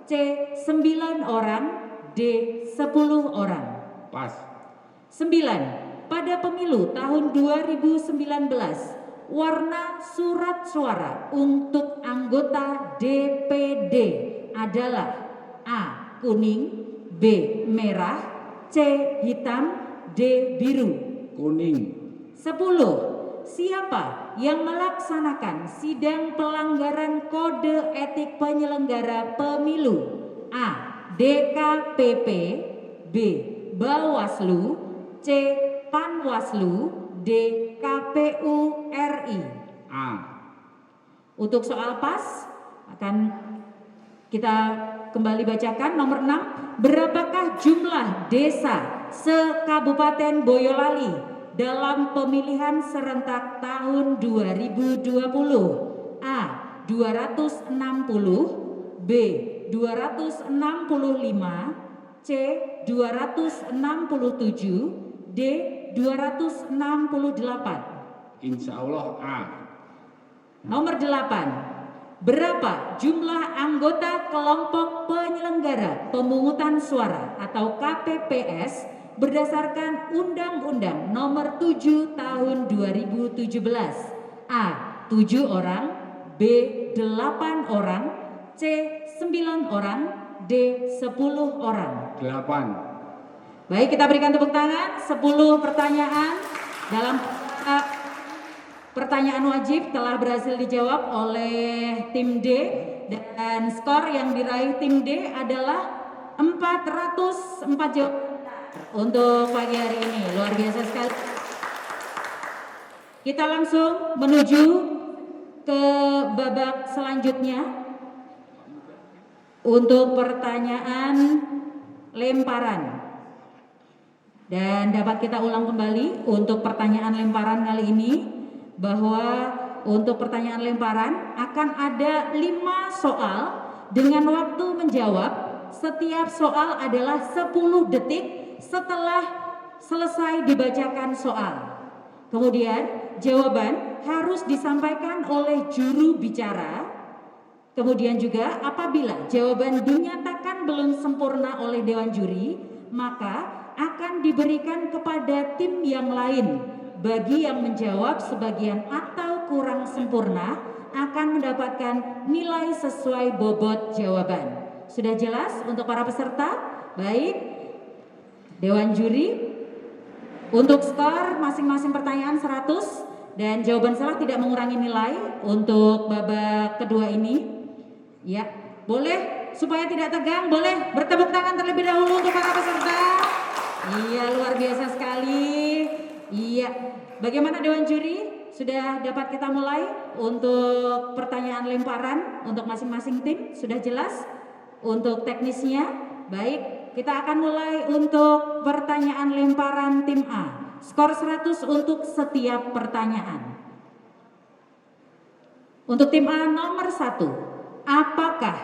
Speaker 1: C. 9 orang, D. 10 orang.
Speaker 8: Pas.
Speaker 1: 9. Pada pemilu tahun 2019, warna surat suara untuk anggota DPD adalah A. Kuning, B. Merah, C. Hitam, D. Biru.
Speaker 8: Kuning.
Speaker 1: 10. Siapa yang melaksanakan sidang pelanggaran kode etik penyelenggara pemilu? A. DKPP, B. Bawaslu, C. Panwaslu, D. KPU RI.
Speaker 8: A.
Speaker 1: Untuk soal pas akan kita kembali bacakan nomor 6. Berapakah jumlah desa se-Kabupaten Boyolali dalam pemilihan serentak tahun 2020? A. 260, B. 265, C. 267, D. 268.
Speaker 8: Insya Allah A.
Speaker 1: Nomor 8. Berapa jumlah anggota kelompok penyelenggara pemungutan suara atau KPPS berdasarkan Undang-Undang Nomor 7 Tahun 2017? A. 7 orang, B. 8 orang, C. 9 orang, D. 10 orang.
Speaker 8: 8.
Speaker 1: Baik, kita berikan tepuk tangan. 10 pertanyaan dalam pertanyaan wajib telah berhasil dijawab oleh tim D, dan skor yang diraih tim D adalah 404 jawaban untuk pagi hari ini. Luar biasa sekali. Kita langsung menuju ke babak selanjutnya untuk pertanyaan lemparan. Dan dapat kita ulang kembali untuk pertanyaan lemparan kali ini, bahwa untuk pertanyaan lemparan akan ada 5 soal dengan waktu menjawab. Setiap soal adalah 10 detik setelah selesai dibacakan soal. Kemudian jawaban harus disampaikan oleh juru bicara. Kemudian juga apabila jawaban dinyatakan belum sempurna oleh dewan juri, maka akan diberikan kepada tim yang lain. Bagi yang menjawab sebagian atau kurang sempurna akan mendapatkan nilai sesuai bobot jawaban. Sudah jelas untuk para peserta? Baik, dewan juri, untuk skor masing-masing pertanyaan 100 dan jawaban salah tidak mengurangi nilai untuk babak kedua ini. Ya, boleh supaya tidak tegang, boleh bertepuk tangan terlebih dahulu untuk para peserta. Iya, luar biasa sekali. Iya, bagaimana dewan juri? Sudah dapat kita mulai untuk pertanyaan lemparan untuk masing-masing tim? Sudah jelas untuk teknisnya? Baik, kita akan mulai untuk pertanyaan lemparan tim A. Skor 100 untuk setiap pertanyaan. Untuk tim A nomor 1, apakah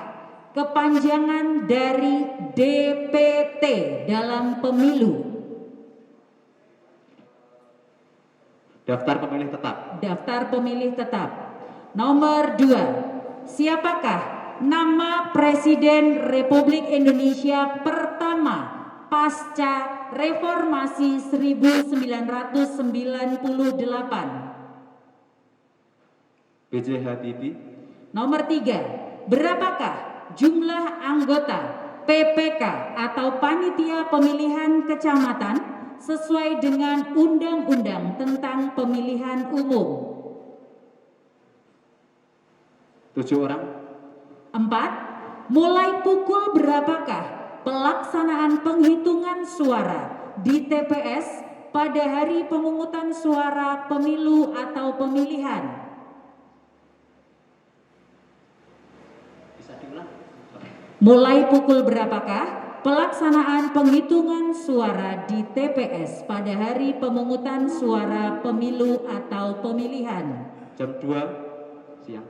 Speaker 1: kepanjangan dari DPT dalam pemilu?
Speaker 4: Daftar pemilih tetap.
Speaker 1: Daftar pemilih tetap. Nomor 2, siapakah nama Presiden Republik Indonesia pertama pasca reformasi 1998?
Speaker 4: B.J. Habibie.
Speaker 1: Nomor 3, berapakah jumlah anggota PPK atau Panitia Pemilihan Kecamatan sesuai dengan Undang-Undang tentang Pemilihan Umum?
Speaker 4: 7 orang.
Speaker 1: 4, mulai pukul berapakah pelaksanaan penghitungan suara di TPS pada hari pemungutan suara pemilu atau pemilihan? Mulai pukul berapakah pelaksanaan penghitungan suara di TPS pada hari pemungutan suara pemilu atau pemilihan?
Speaker 4: Jam 2 siang.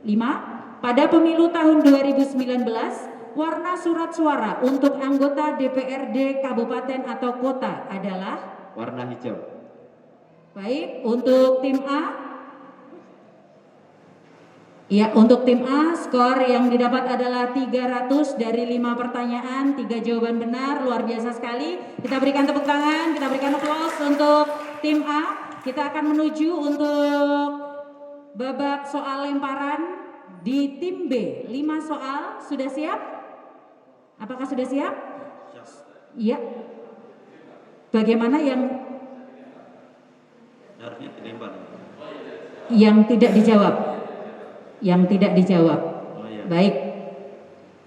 Speaker 1: 5, pada pemilu tahun 2019, warna surat suara untuk anggota DPRD kabupaten atau kota adalah
Speaker 4: Warna hijau.
Speaker 1: baik. Untuk tim A, ya, untuk tim A skor yang didapat adalah 300 dari 5 pertanyaan, 3 jawaban benar, luar biasa sekali. Kita berikan tepuk tangan, kita berikan aplaus untuk tim A. Kita akan menuju untuk babak soal lemparan di tim B. 5 soal, sudah siap? Apakah sudah siap? Iya. Bagaimana yang
Speaker 4: Harusnya dilempar.
Speaker 1: tidak dijawab? Yang tidak dijawab.
Speaker 4: Oh iya.
Speaker 1: Baik.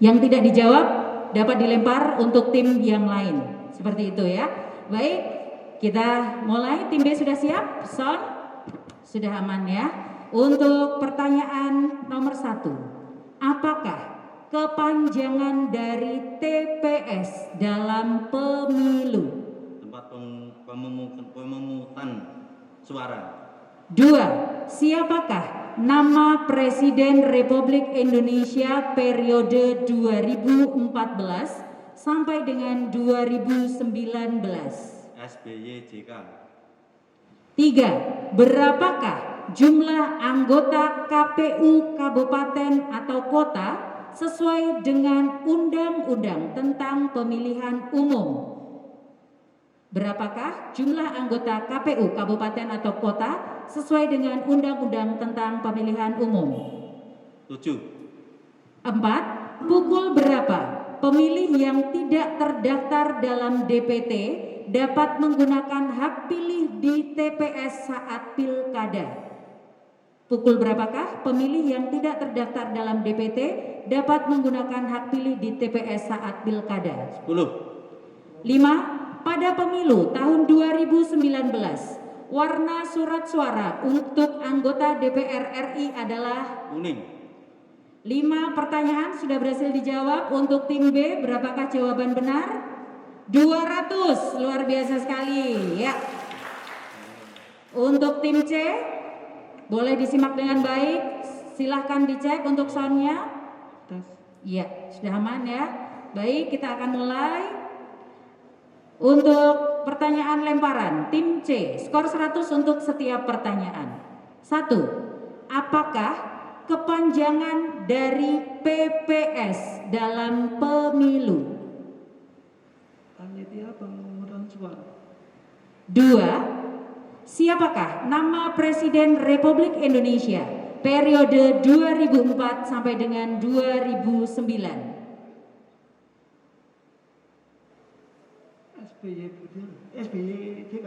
Speaker 1: Yang tidak dijawab dapat dilempar untuk tim yang lain. Seperti itu ya. Baik, kita mulai. Tim B sudah siap? Sound? Sudah aman ya. Untuk pertanyaan nomor 1. Apakah kepanjangan dari TPS dalam pemilu?
Speaker 4: Tempat pemungutan suara.
Speaker 1: 2. Siapakah nama Presiden Republik Indonesia periode 2014 sampai dengan 2019?
Speaker 4: SBY JK.
Speaker 1: 3. Berapakah jumlah anggota KPU kabupaten atau kota sesuai dengan Undang-Undang tentang Pemilihan Umum? Berapakah jumlah anggota KPU kabupaten atau kota sesuai dengan Undang-Undang tentang Pemilihan Umum?
Speaker 4: 7.
Speaker 1: 4. Pukul berapa pemilih yang tidak terdaftar dalam DPT dapat menggunakan hak pilih di TPS saat pilkada? Pukul berapakah pemilih yang tidak terdaftar dalam DPT dapat menggunakan hak pilih di TPS saat pilkada?
Speaker 4: 10.
Speaker 1: 5. Pada pemilu tahun 2019, warna surat suara untuk anggota DPR RI adalah
Speaker 4: Kuning.
Speaker 1: 5 pertanyaan sudah berhasil dijawab. Untuk tim B, berapakah jawaban benar? 200, luar biasa sekali ya. Untuk tim C, boleh disimak dengan baik. Silahkan dicek untuk soundnya. Iya, sudah aman ya. Baik, kita akan mulai. Untuk pertanyaan lemparan, tim C, skor 100 untuk setiap pertanyaan. 1. Apakah kepanjangan dari PPS dalam pemilu?
Speaker 6: Panitia pemungutan suara.
Speaker 1: 2. Siapakah nama Presiden Republik Indonesia periode 2004 sampai dengan 2009?
Speaker 6: SBY JK.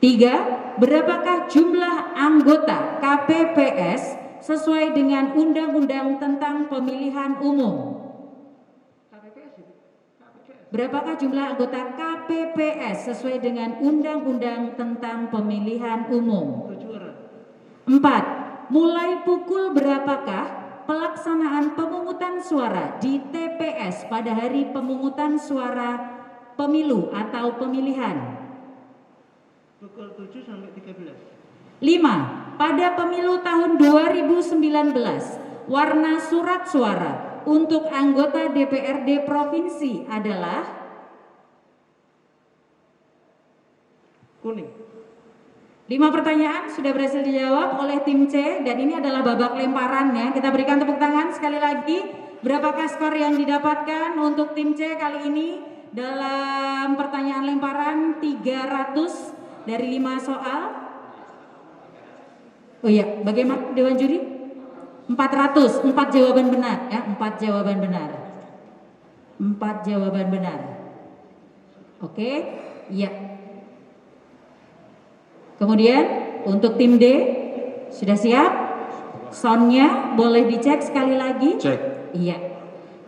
Speaker 1: 3. Berapakah jumlah anggota KPPS sesuai dengan Undang-Undang tentang Pemilihan Umum? Berapakah jumlah anggota KPPS sesuai dengan Undang-Undang tentang Pemilihan Umum?
Speaker 6: 7 orang.
Speaker 1: 4. Mulai pukul berapakah pelaksanaan pemungutan suara di TPS pada hari pemungutan suara pemilu atau pemilihan?
Speaker 6: Pukul 7 sampai 13.
Speaker 1: 5. Pada pemilu tahun 2019, warna surat suara untuk anggota DPRD Provinsi adalah
Speaker 6: Kuning.
Speaker 1: 5 pertanyaan sudah berhasil dijawab oleh tim C dan ini adalah babak lemparan ya. Kita berikan tepuk tangan sekali lagi. Berapakah skor yang didapatkan untuk tim C kali ini dalam pertanyaan lemparan 300 dari 5 soal? Oh iya, bagaimana Dewan Juri? 400, 4 jawaban benar ya, 4 jawaban benar. 4 jawaban benar. Oke, iya. Kemudian untuk tim D sudah siap? Soundnya boleh dicek sekali lagi?
Speaker 8: Cek.
Speaker 1: Iya.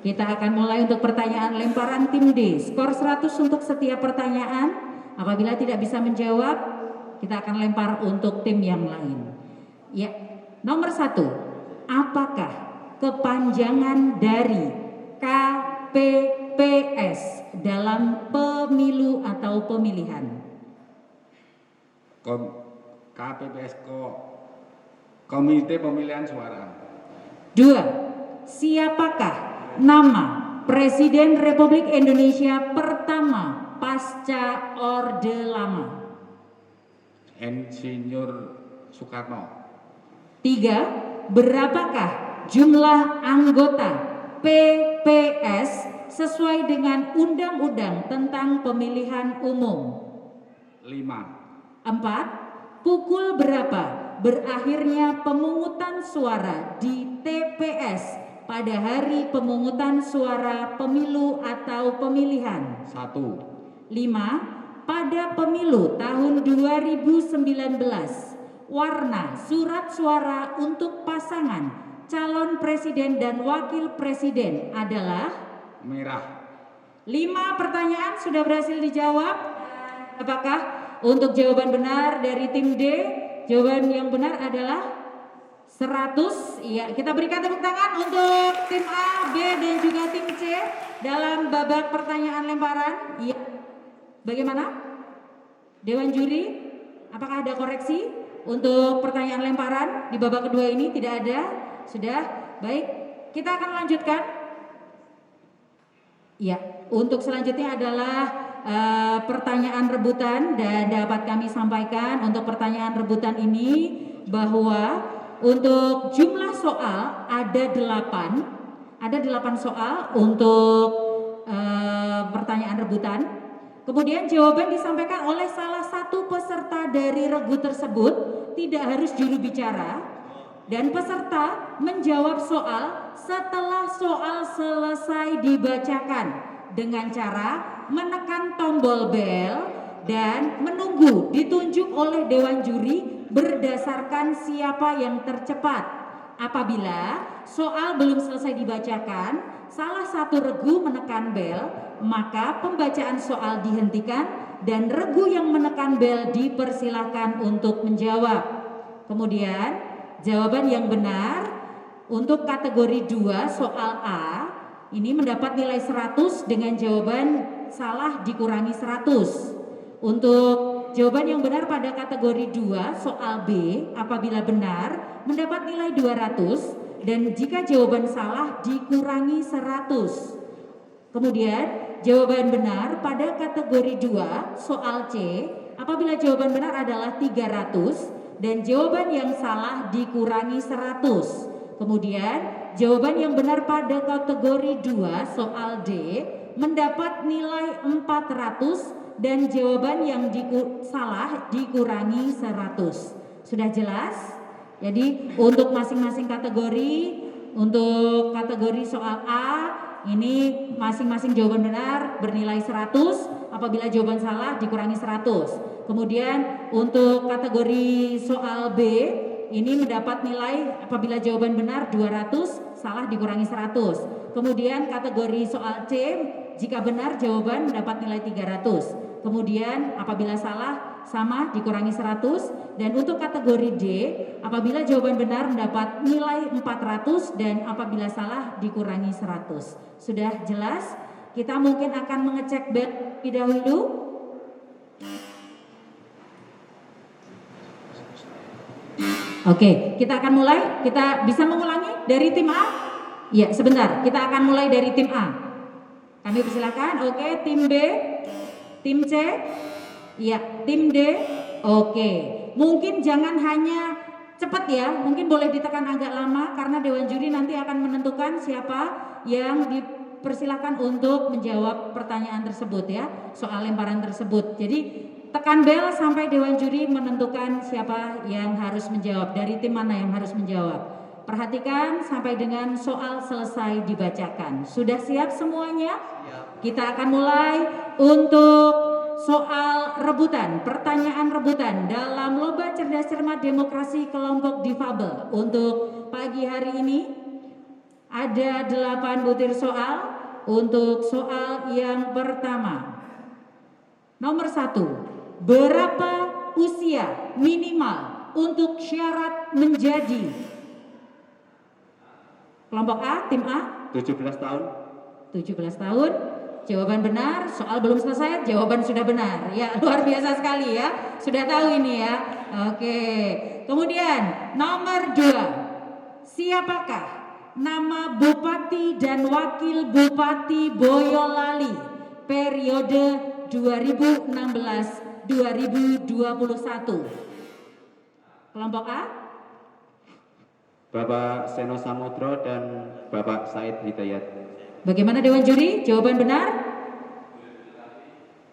Speaker 1: Kita akan mulai untuk pertanyaan lemparan tim D. Skor 100 untuk setiap pertanyaan. Apabila tidak bisa menjawab, kita akan lempar untuk tim yang lain. Ya. Nomor 1. Apakah kepanjangan dari KPPS dalam pemilu atau pemilihan?
Speaker 8: KPPS Komite Pemilihan Suara.
Speaker 1: 2. Siapakah nama Presiden Republik Indonesia pertama pasca Orde Lama?
Speaker 8: Insinyur Soekarno.
Speaker 1: 3. Berapakah jumlah anggota PPS sesuai dengan Undang-Undang tentang Pemilihan Umum?
Speaker 8: 5.
Speaker 1: 4. Pukul berapa berakhirnya pemungutan suara di TPS pada hari pemungutan suara pemilu atau pemilihan?
Speaker 8: 1.
Speaker 1: 5. Pada pemilu tahun 2019, warna surat suara untuk pasangan calon presiden dan wakil presiden adalah?
Speaker 8: Merah.
Speaker 1: 5 pertanyaan sudah berhasil dijawab. Apakah untuk jawaban benar dari tim D? Jawaban yang benar adalah 100. Iya, kita berikan tepuk tangan untuk tim A, B, dan juga tim C dalam babak pertanyaan lemparan. Iya. Bagaimana? Dewan Juri, apakah ada koreksi untuk pertanyaan lemparan di babak kedua ini? Tidak ada. Sudah. Baik, kita akan lanjutkan. Iya, untuk selanjutnya adalah pertanyaan rebutan dan dapat kami sampaikan untuk pertanyaan rebutan ini bahwa untuk jumlah soal ada 8 soal untuk pertanyaan rebutan. Kemudian jawaban disampaikan oleh salah satu peserta dari regu tersebut, tidak harus juru bicara, dan peserta menjawab soal setelah soal selesai dibacakan dengan cara menekan tombol bel dan menunggu ditunjuk oleh Dewan Juri berdasarkan siapa yang tercepat. Apabila soal belum selesai dibacakan, salah satu regu menekan bel, maka pembacaan soal dihentikan dan regu yang menekan bel dipersilahkan untuk menjawab. Kemudian jawaban yang benar untuk kategori 2 soal A ini mendapat nilai 100 dengan jawaban salah dikurangi 100. Untuk jawaban yang benar pada kategori 2 soal B apabila benar mendapat nilai 200 dan jika jawaban salah dikurangi 100. Kemudian jawaban benar pada kategori 2 soal C apabila jawaban benar adalah 300 dan jawaban yang salah dikurangi 100. Kemudian jawaban yang benar pada kategori 2 soal D mendapat nilai 400 dan jawaban yang salah dikurangi 100. Sudah jelas? Jadi untuk masing-masing kategori, untuk kategori soal A ini masing-masing jawaban benar bernilai 100, apabila jawaban salah dikurangi 100. Kemudian untuk kategori soal B ini mendapat nilai apabila jawaban benar 200, salah dikurangi 100. Kemudian kategori soal C, jika benar jawaban mendapat nilai 300. Kemudian apabila salah sama dikurangi 100. Dan untuk kategori D, apabila jawaban benar mendapat nilai 400 dan apabila salah dikurangi 100. Sudah jelas? Kita mungkin akan mengecek bel terlebih dahulu. Oke, kita akan mulai. Kita bisa mengulangi dari tim A. Ya, sebentar. Kita akan mulai dari tim A. Kami persilakan. Oke, tim B, tim C, ya, tim D. Oke. Mungkin jangan hanya cepat ya. Mungkin boleh ditekan agak lama karena Dewan Juri nanti akan menentukan siapa yang dipersilakan untuk menjawab pertanyaan tersebut ya, soal lemparan tersebut. Jadi tekan bel sampai Dewan Juri menentukan siapa yang harus menjawab, dari tim mana yang harus menjawab. Perhatikan sampai dengan soal selesai dibacakan. Sudah siap semuanya? Kita akan mulai untuk soal rebutan, pertanyaan rebutan dalam Lomba Cerdas Cermat Demokrasi Kelompok Difabel. Untuk pagi hari ini ada 8 butir soal. Untuk soal yang pertama, nomor 1, berapa usia minimal untuk syarat menjadi? Kelompok A, tim A?
Speaker 4: 17 tahun.
Speaker 1: 17 tahun. Jawaban benar, soal belum selesai, jawaban sudah benar. Ya, luar biasa sekali ya. Sudah tahu ini ya. Oke. Kemudian nomor 2. Siapakah nama Bupati dan Wakil Bupati Boyolali periode 2016-2021? Kelompok A?
Speaker 4: Bapak Seno Samudro dan Bapak Said Hidayat.
Speaker 1: Bagaimana Dewan Juri? Jawaban benar?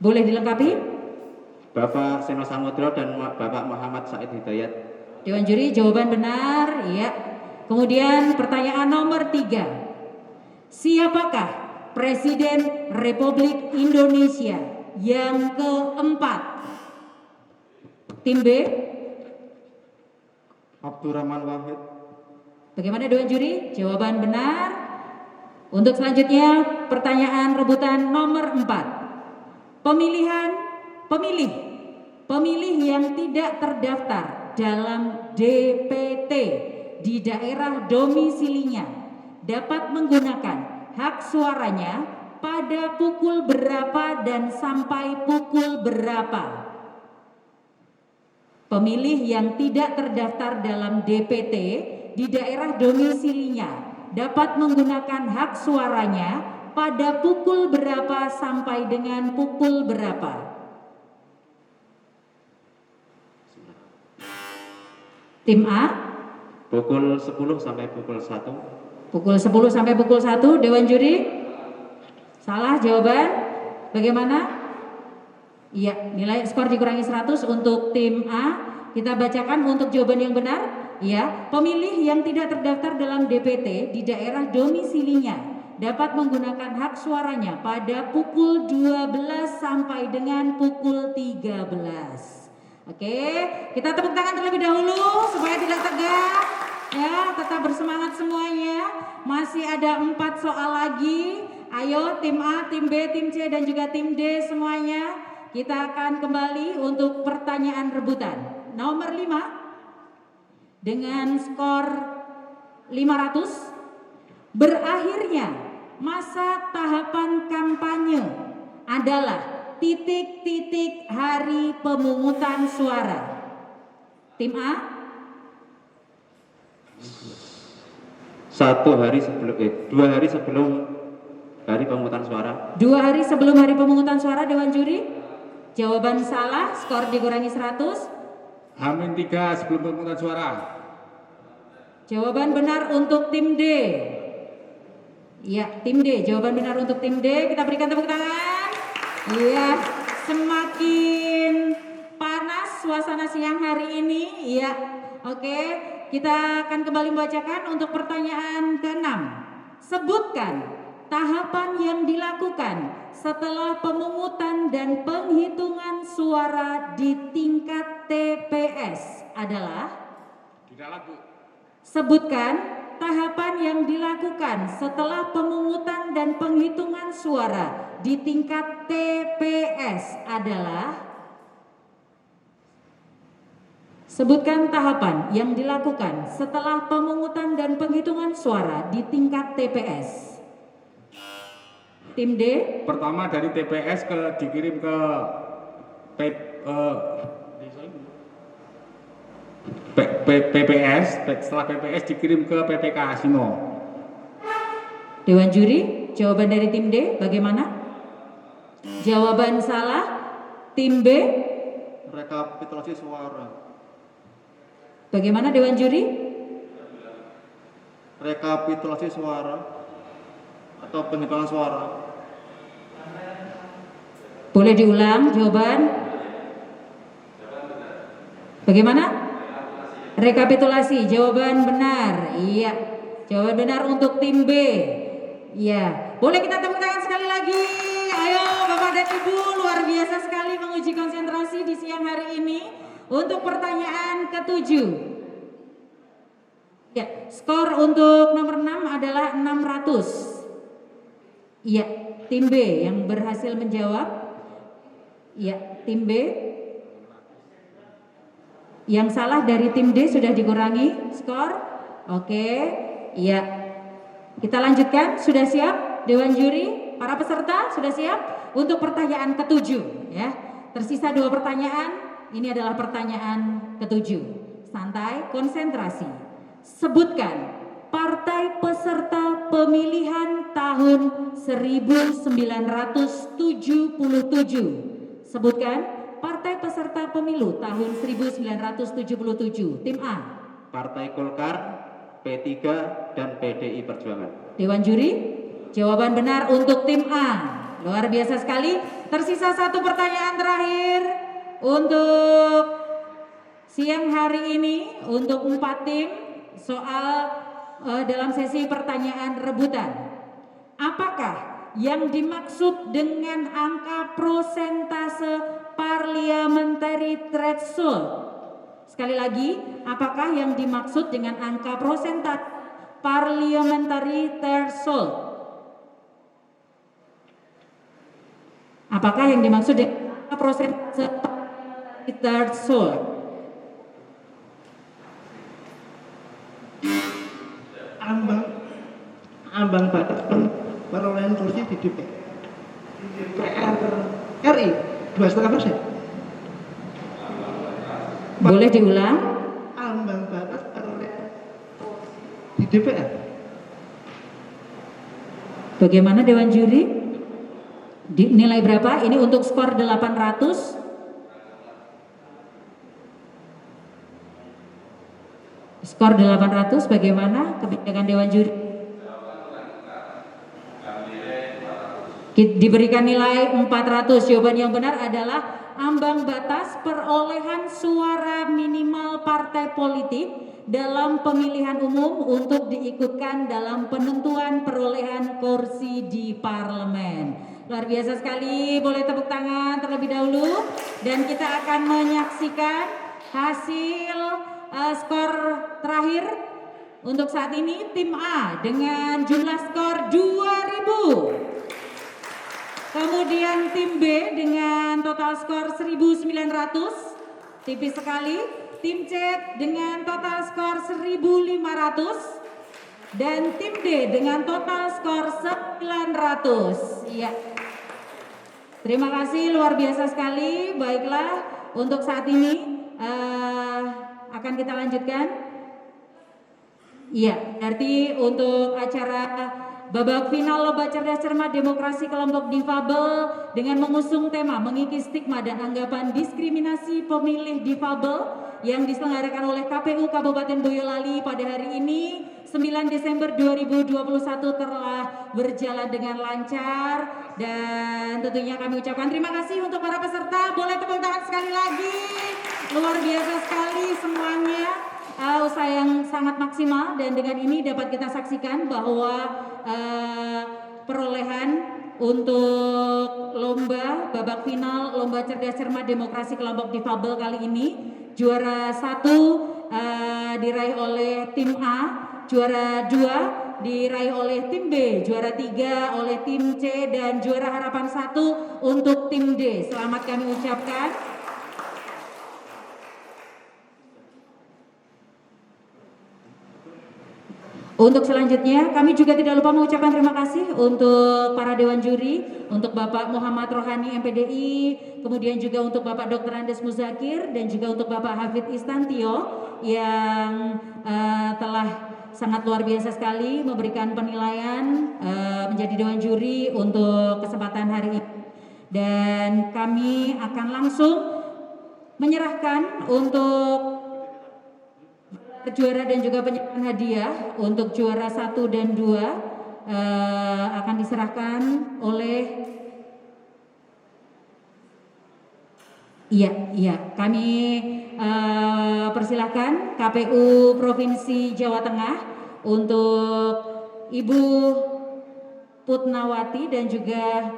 Speaker 1: Boleh dilengkapi?
Speaker 4: Bapak Seno Samudro dan Bapak Muhammad Said Hidayat.
Speaker 1: Dewan Juri, jawaban benar, ya. Kemudian pertanyaan nomor 3. Siapakah Presiden Republik Indonesia yang keempat? Tim B?
Speaker 5: Abdurrahman Wahid.
Speaker 1: Bagaimana Dewan Juri? Jawaban benar. Untuk selanjutnya pertanyaan rebutan nomor 4. Pemilih yang tidak terdaftar dalam DPT di daerah domisilinya dapat menggunakan hak suaranya pada pukul berapa dan sampai pukul berapa? Pemilih yang tidak terdaftar dalam DPT di daerah domisilinya dapat menggunakan hak suaranya pada pukul berapa sampai dengan pukul berapa? Tim A?
Speaker 4: Pukul 10 sampai pukul 1.
Speaker 1: Pukul 10 sampai pukul 1. Dewan Juri? Salah jawaban? Bagaimana? Iya, nilai skor dikurangi 100 untuk tim A. Kita bacakan untuk jawaban yang benar. Ya, pemilih yang tidak terdaftar dalam DPT di daerah domisilinya dapat menggunakan hak suaranya pada pukul 12 sampai dengan pukul 13. Oke, kita tepuk tangan terlebih dahulu supaya tidak tegang. Ya, tetap bersemangat semuanya. Masih ada 4 soal lagi. Ayo tim A, tim B, tim C dan juga tim D semuanya. Kita akan kembali untuk pertanyaan rebutan. Nomor 5. Dengan skor 500, berakhirnya masa tahapan kampanye adalah titik-titik hari pemungutan suara. Tim A?
Speaker 4: 2 hari sebelum hari pemungutan suara.
Speaker 1: 2 hari sebelum hari pemungutan suara. Dewan Juri? Jawaban salah, skor dikurangi 100.
Speaker 8: H-3 sebelum pemungutan suara.
Speaker 1: Jawaban benar untuk tim D. Iya, tim D. Jawaban benar untuk tim D. Kita berikan tepuk tangan. Iya, semakin panas suasana siang hari ini. Iya, oke. Kita akan kembali membacakan untuk pertanyaan ke-6. Sebutkan tahapan yang dilakukan setelah pemungutan dan penghitungan suara di tingkat TPS adalah?
Speaker 8: Tidak laku.
Speaker 1: Sebutkan tahapan yang dilakukan setelah pemungutan dan penghitungan suara di tingkat TPS adalah? Sebutkan tahapan yang dilakukan setelah pemungutan dan penghitungan suara di tingkat TPS. Tim D?
Speaker 8: Pertama dari TPS dikirim ke PPS, setelah PPS dikirim ke PPK Simo.
Speaker 1: Dewan juri, jawaban dari tim D bagaimana? Jawaban salah, tim B.
Speaker 5: Rekapitulasi suara.
Speaker 1: Bagaimana Dewan juri?
Speaker 5: Rekapitulasi suara atau penghitungan suara.
Speaker 1: Boleh diulang jawaban? Bagaimana? Rekapitulasi, jawaban benar. Iya, jawaban benar untuk tim B. Iya, boleh kita tepuk tangan sekali lagi. Ayo Bapak dan Ibu, luar biasa sekali menguji konsentrasi di siang hari ini. Untuk pertanyaan ke-7. Ya, skor untuk nomor 6 adalah 600. Iya, tim B yang berhasil menjawab. Iya, tim B. Yang salah dari tim D sudah dikurangi skor. Oke, iya. Kita lanjutkan, sudah siap Dewan Juri? Para peserta sudah siap untuk pertanyaan ke-7 ya. Tersisa 2 pertanyaan. Ini adalah pertanyaan ke-7. Santai, konsentrasi. Sebutkan partai peserta pemilihan tahun 1977. Sebutkan partai peserta pemilu tahun 1977. Tim A.
Speaker 3: Partai Golkar, P3, dan PDI Perjuangan.
Speaker 1: Dewan juri, jawaban benar untuk tim A. Luar biasa sekali. Tersisa 1 pertanyaan terakhir untuk siang hari ini untuk 4 tim soal dalam sesi pertanyaan rebutan. Apakah yang dimaksud dengan angka prosentase parliamentary threshold? Sekali lagi, apakah yang dimaksud dengan angka persentase parliamentary threshold? Apakah yang dimaksud dengan angka persentase parliamentary threshold?
Speaker 6: Ambang batas perolehan kursi di DPR RI 2,5%.
Speaker 1: Boleh diulang?
Speaker 6: Ambang batas perolehan di DPR.
Speaker 1: Bagaimana Dewan Juri? Nilai berapa? Ini untuk skor 800. Skor 800 bagaimana kebijakan Dewan Juri? Diberikan nilai 400. Jawaban yang benar adalah ambang batas perolehan suara minimal partai politik dalam pemilihan umum untuk diikutkan dalam penentuan perolehan kursi di parlemen. Luar biasa sekali, boleh tepuk tangan terlebih dahulu. Dan kita akan menyaksikan hasil skor terakhir untuk saat ini. Tim A dengan jumlah skor 2000. Kemudian tim B dengan total skor 1900, tipis sekali. Tim C dengan total skor 1500 dan tim D dengan total skor 900. Iya. Terima kasih, luar biasa sekali. Baiklah, untuk saat ini akan kita lanjutkan. Iya, berarti untuk acara babak final Lomba Cerdas Cermat Demokrasi Kelompok Difabel dengan mengusung tema mengikis stigma dan anggapan diskriminasi pemilih difabel yang diselenggarakan oleh KPU Kabupaten Boyolali pada hari ini 9 Desember 2021 telah berjalan dengan lancar, dan tentunya kami ucapkan terima kasih untuk para peserta. Boleh tepuk tangan sekali lagi. Luar biasa sekali semuanya. Usaha yang sangat maksimal, dan dengan ini dapat kita saksikan bahwa perolehan untuk lomba babak final Lomba Cerdas Cermat Demokrasi Kelompok Difabel kali ini, juara 1 diraih oleh tim A, juara 2 diraih oleh tim B, juara 3 oleh tim C, dan juara harapan 1 untuk tim D. Selamat kami ucapkan. Untuk selanjutnya, kami juga tidak lupa mengucapkan terima kasih untuk para Dewan Juri, untuk Bapak Muhammad Rohani MPDI, kemudian juga untuk Bapak Dr. Andes Muzakir, dan juga untuk Bapak Hafid Istantio yang telah sangat luar biasa sekali memberikan penilaian menjadi dewan juri untuk kesempatan hari ini. Dan kami akan langsung menyerahkan untuk juara dan juga penyerahan hadiah. Untuk juara 1 dan 2 akan diserahkan oleh kami persilahkan KPU Provinsi Jawa Tengah untuk Ibu Putnawati dan juga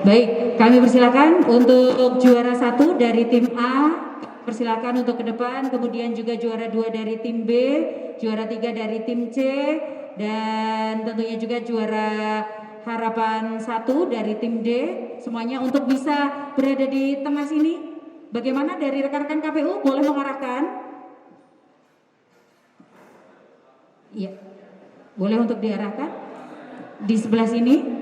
Speaker 1: baik, kami persilakan untuk juara 1 dari tim A, persilakan untuk ke depan, kemudian juga juara 2 dari tim B, juara 3 dari tim C, dan tentunya juga juara harapan 1 dari tim D, semuanya untuk bisa berada di tengah sini. Bagaimana dari rekan-rekan KPU, boleh mengarahkan? Iya, boleh untuk diarahkan di sebelah sini.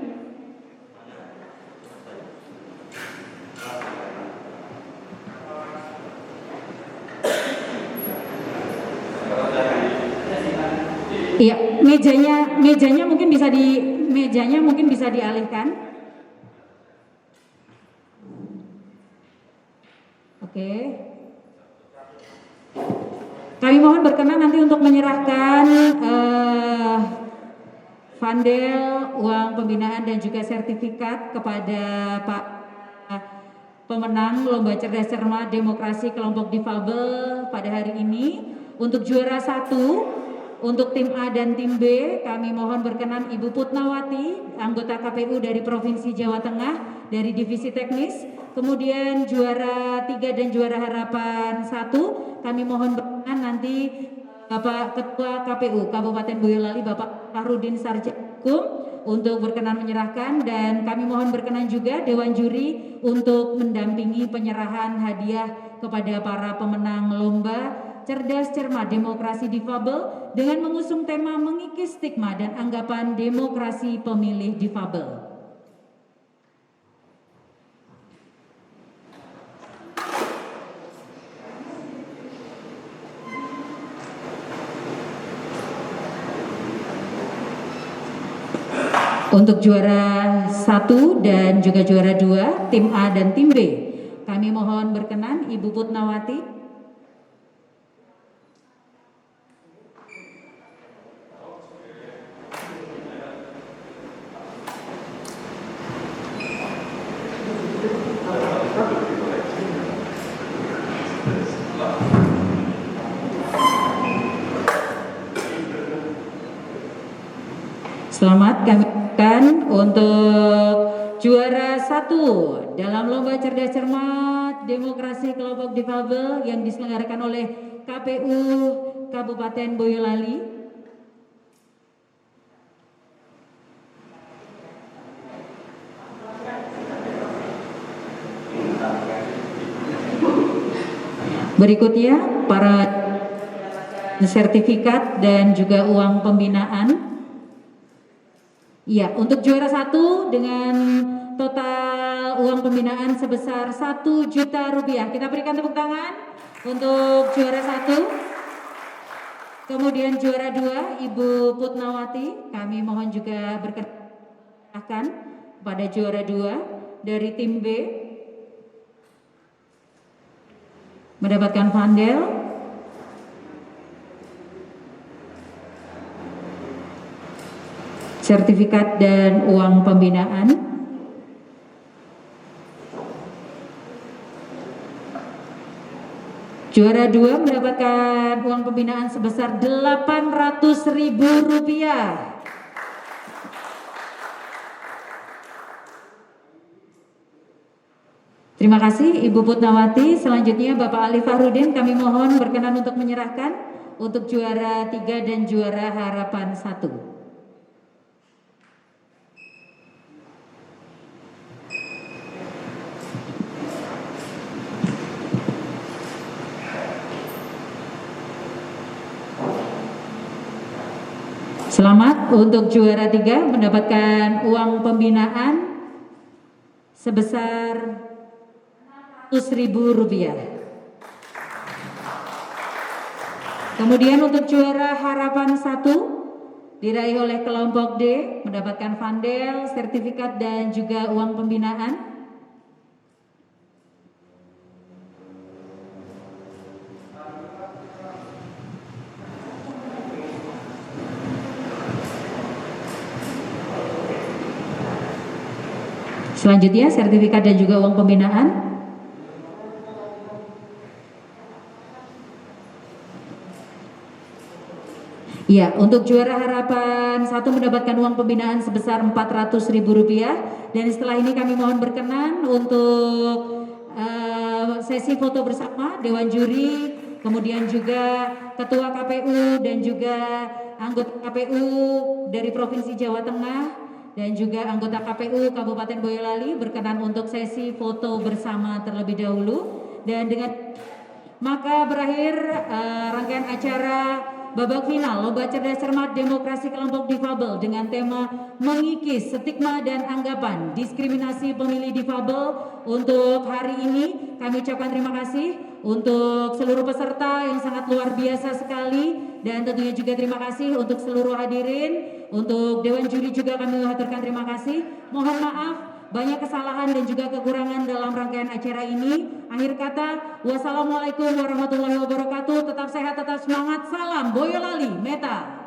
Speaker 1: Iya, mejanya mungkin bisa dialihkan. Oke. Kami mohon berkenan nanti untuk menyerahkan fundel, uang pembinaan dan juga sertifikat kepada Pak pemenang Lomba Cerdas Cermat Demokrasi Kelompok Difabel pada hari ini. Untuk juara 1 untuk tim A dan tim B, kami mohon berkenan Ibu Putnawati, anggota KPU dari Provinsi Jawa Tengah, dari Divisi Teknis. Kemudian juara 3 dan juara harapan 1, kami mohon berkenan nanti Bapak Ketua KPU Kabupaten Boyolali, Bapak Fahrudin Sarjana untuk berkenan menyerahkan, dan kami mohon berkenan juga Dewan Juri untuk mendampingi penyerahan hadiah kepada para pemenang Lomba Cerdas Cermat Demokrasi Difabel dengan mengusung tema mengikis stigma dan anggapan demokrasi pemilih difabel. Untuk juara 1 dan juga juara 2, tim A dan tim B, kami mohon berkenan Ibu Putnawati. Selamat kami ucapkan untuk juara 1 dalam Lomba Cerdas Cermat Demokrasi Kelompok Difabel yang diselenggarakan oleh KPU Kabupaten Boyolali. Berikutnya para sertifikat dan juga uang pembinaan. Iya, untuk juara 1 dengan total uang pembinaan sebesar Rp1 juta. Kita berikan tepuk tangan untuk juara 1. Kemudian juara 2 Ibu Putnawati, kami mohon juga berkenan pada juara 2 dari tim B mendapatkan fundel. Sertifikat dan uang pembinaan. Juara 2 mendapatkan uang pembinaan sebesar Rp800.000. Terima kasih Ibu Putnawati. Selanjutnya Bapak Ali Fahrudin kami mohon berkenan untuk menyerahkan untuk juara 3 dan juara harapan 1. Selamat untuk juara 3 mendapatkan uang pembinaan sebesar Rp100.000. Kemudian untuk juara harapan 1 diraih oleh kelompok D mendapatkan vandel, sertifikat dan juga uang pembinaan. Selanjutnya sertifikat dan juga uang pembinaan. Ya, untuk juara harapan 1 mendapatkan uang pembinaan sebesar Rp400.000 dan setelah ini kami mohon berkenan untuk sesi foto bersama Dewan Juri, kemudian juga Ketua KPU dan juga anggota KPU dari Provinsi Jawa Tengah dan juga anggota KPU Kabupaten Boyolali berkenan untuk sesi foto bersama terlebih dahulu. Dan dengan maka berakhir rangkaian acara babak final Lomba Cerdas Cermat Demokrasi Kelompok Difabel dengan tema mengikis stigma dan anggapan diskriminasi pemilih difabel. Untuk hari ini kami ucapkan terima kasih untuk seluruh peserta yang sangat luar biasa sekali, dan tentunya juga terima kasih untuk seluruh hadirin. Untuk Dewan Juri juga kami mengaturkan terima kasih. Mohon maaf banyak kesalahan dan juga kekurangan dalam rangkaian acara ini. Akhir kata, wassalamualaikum warahmatullahi wabarakatuh. Tetap sehat, tetap semangat. Salam Boyolali Meta.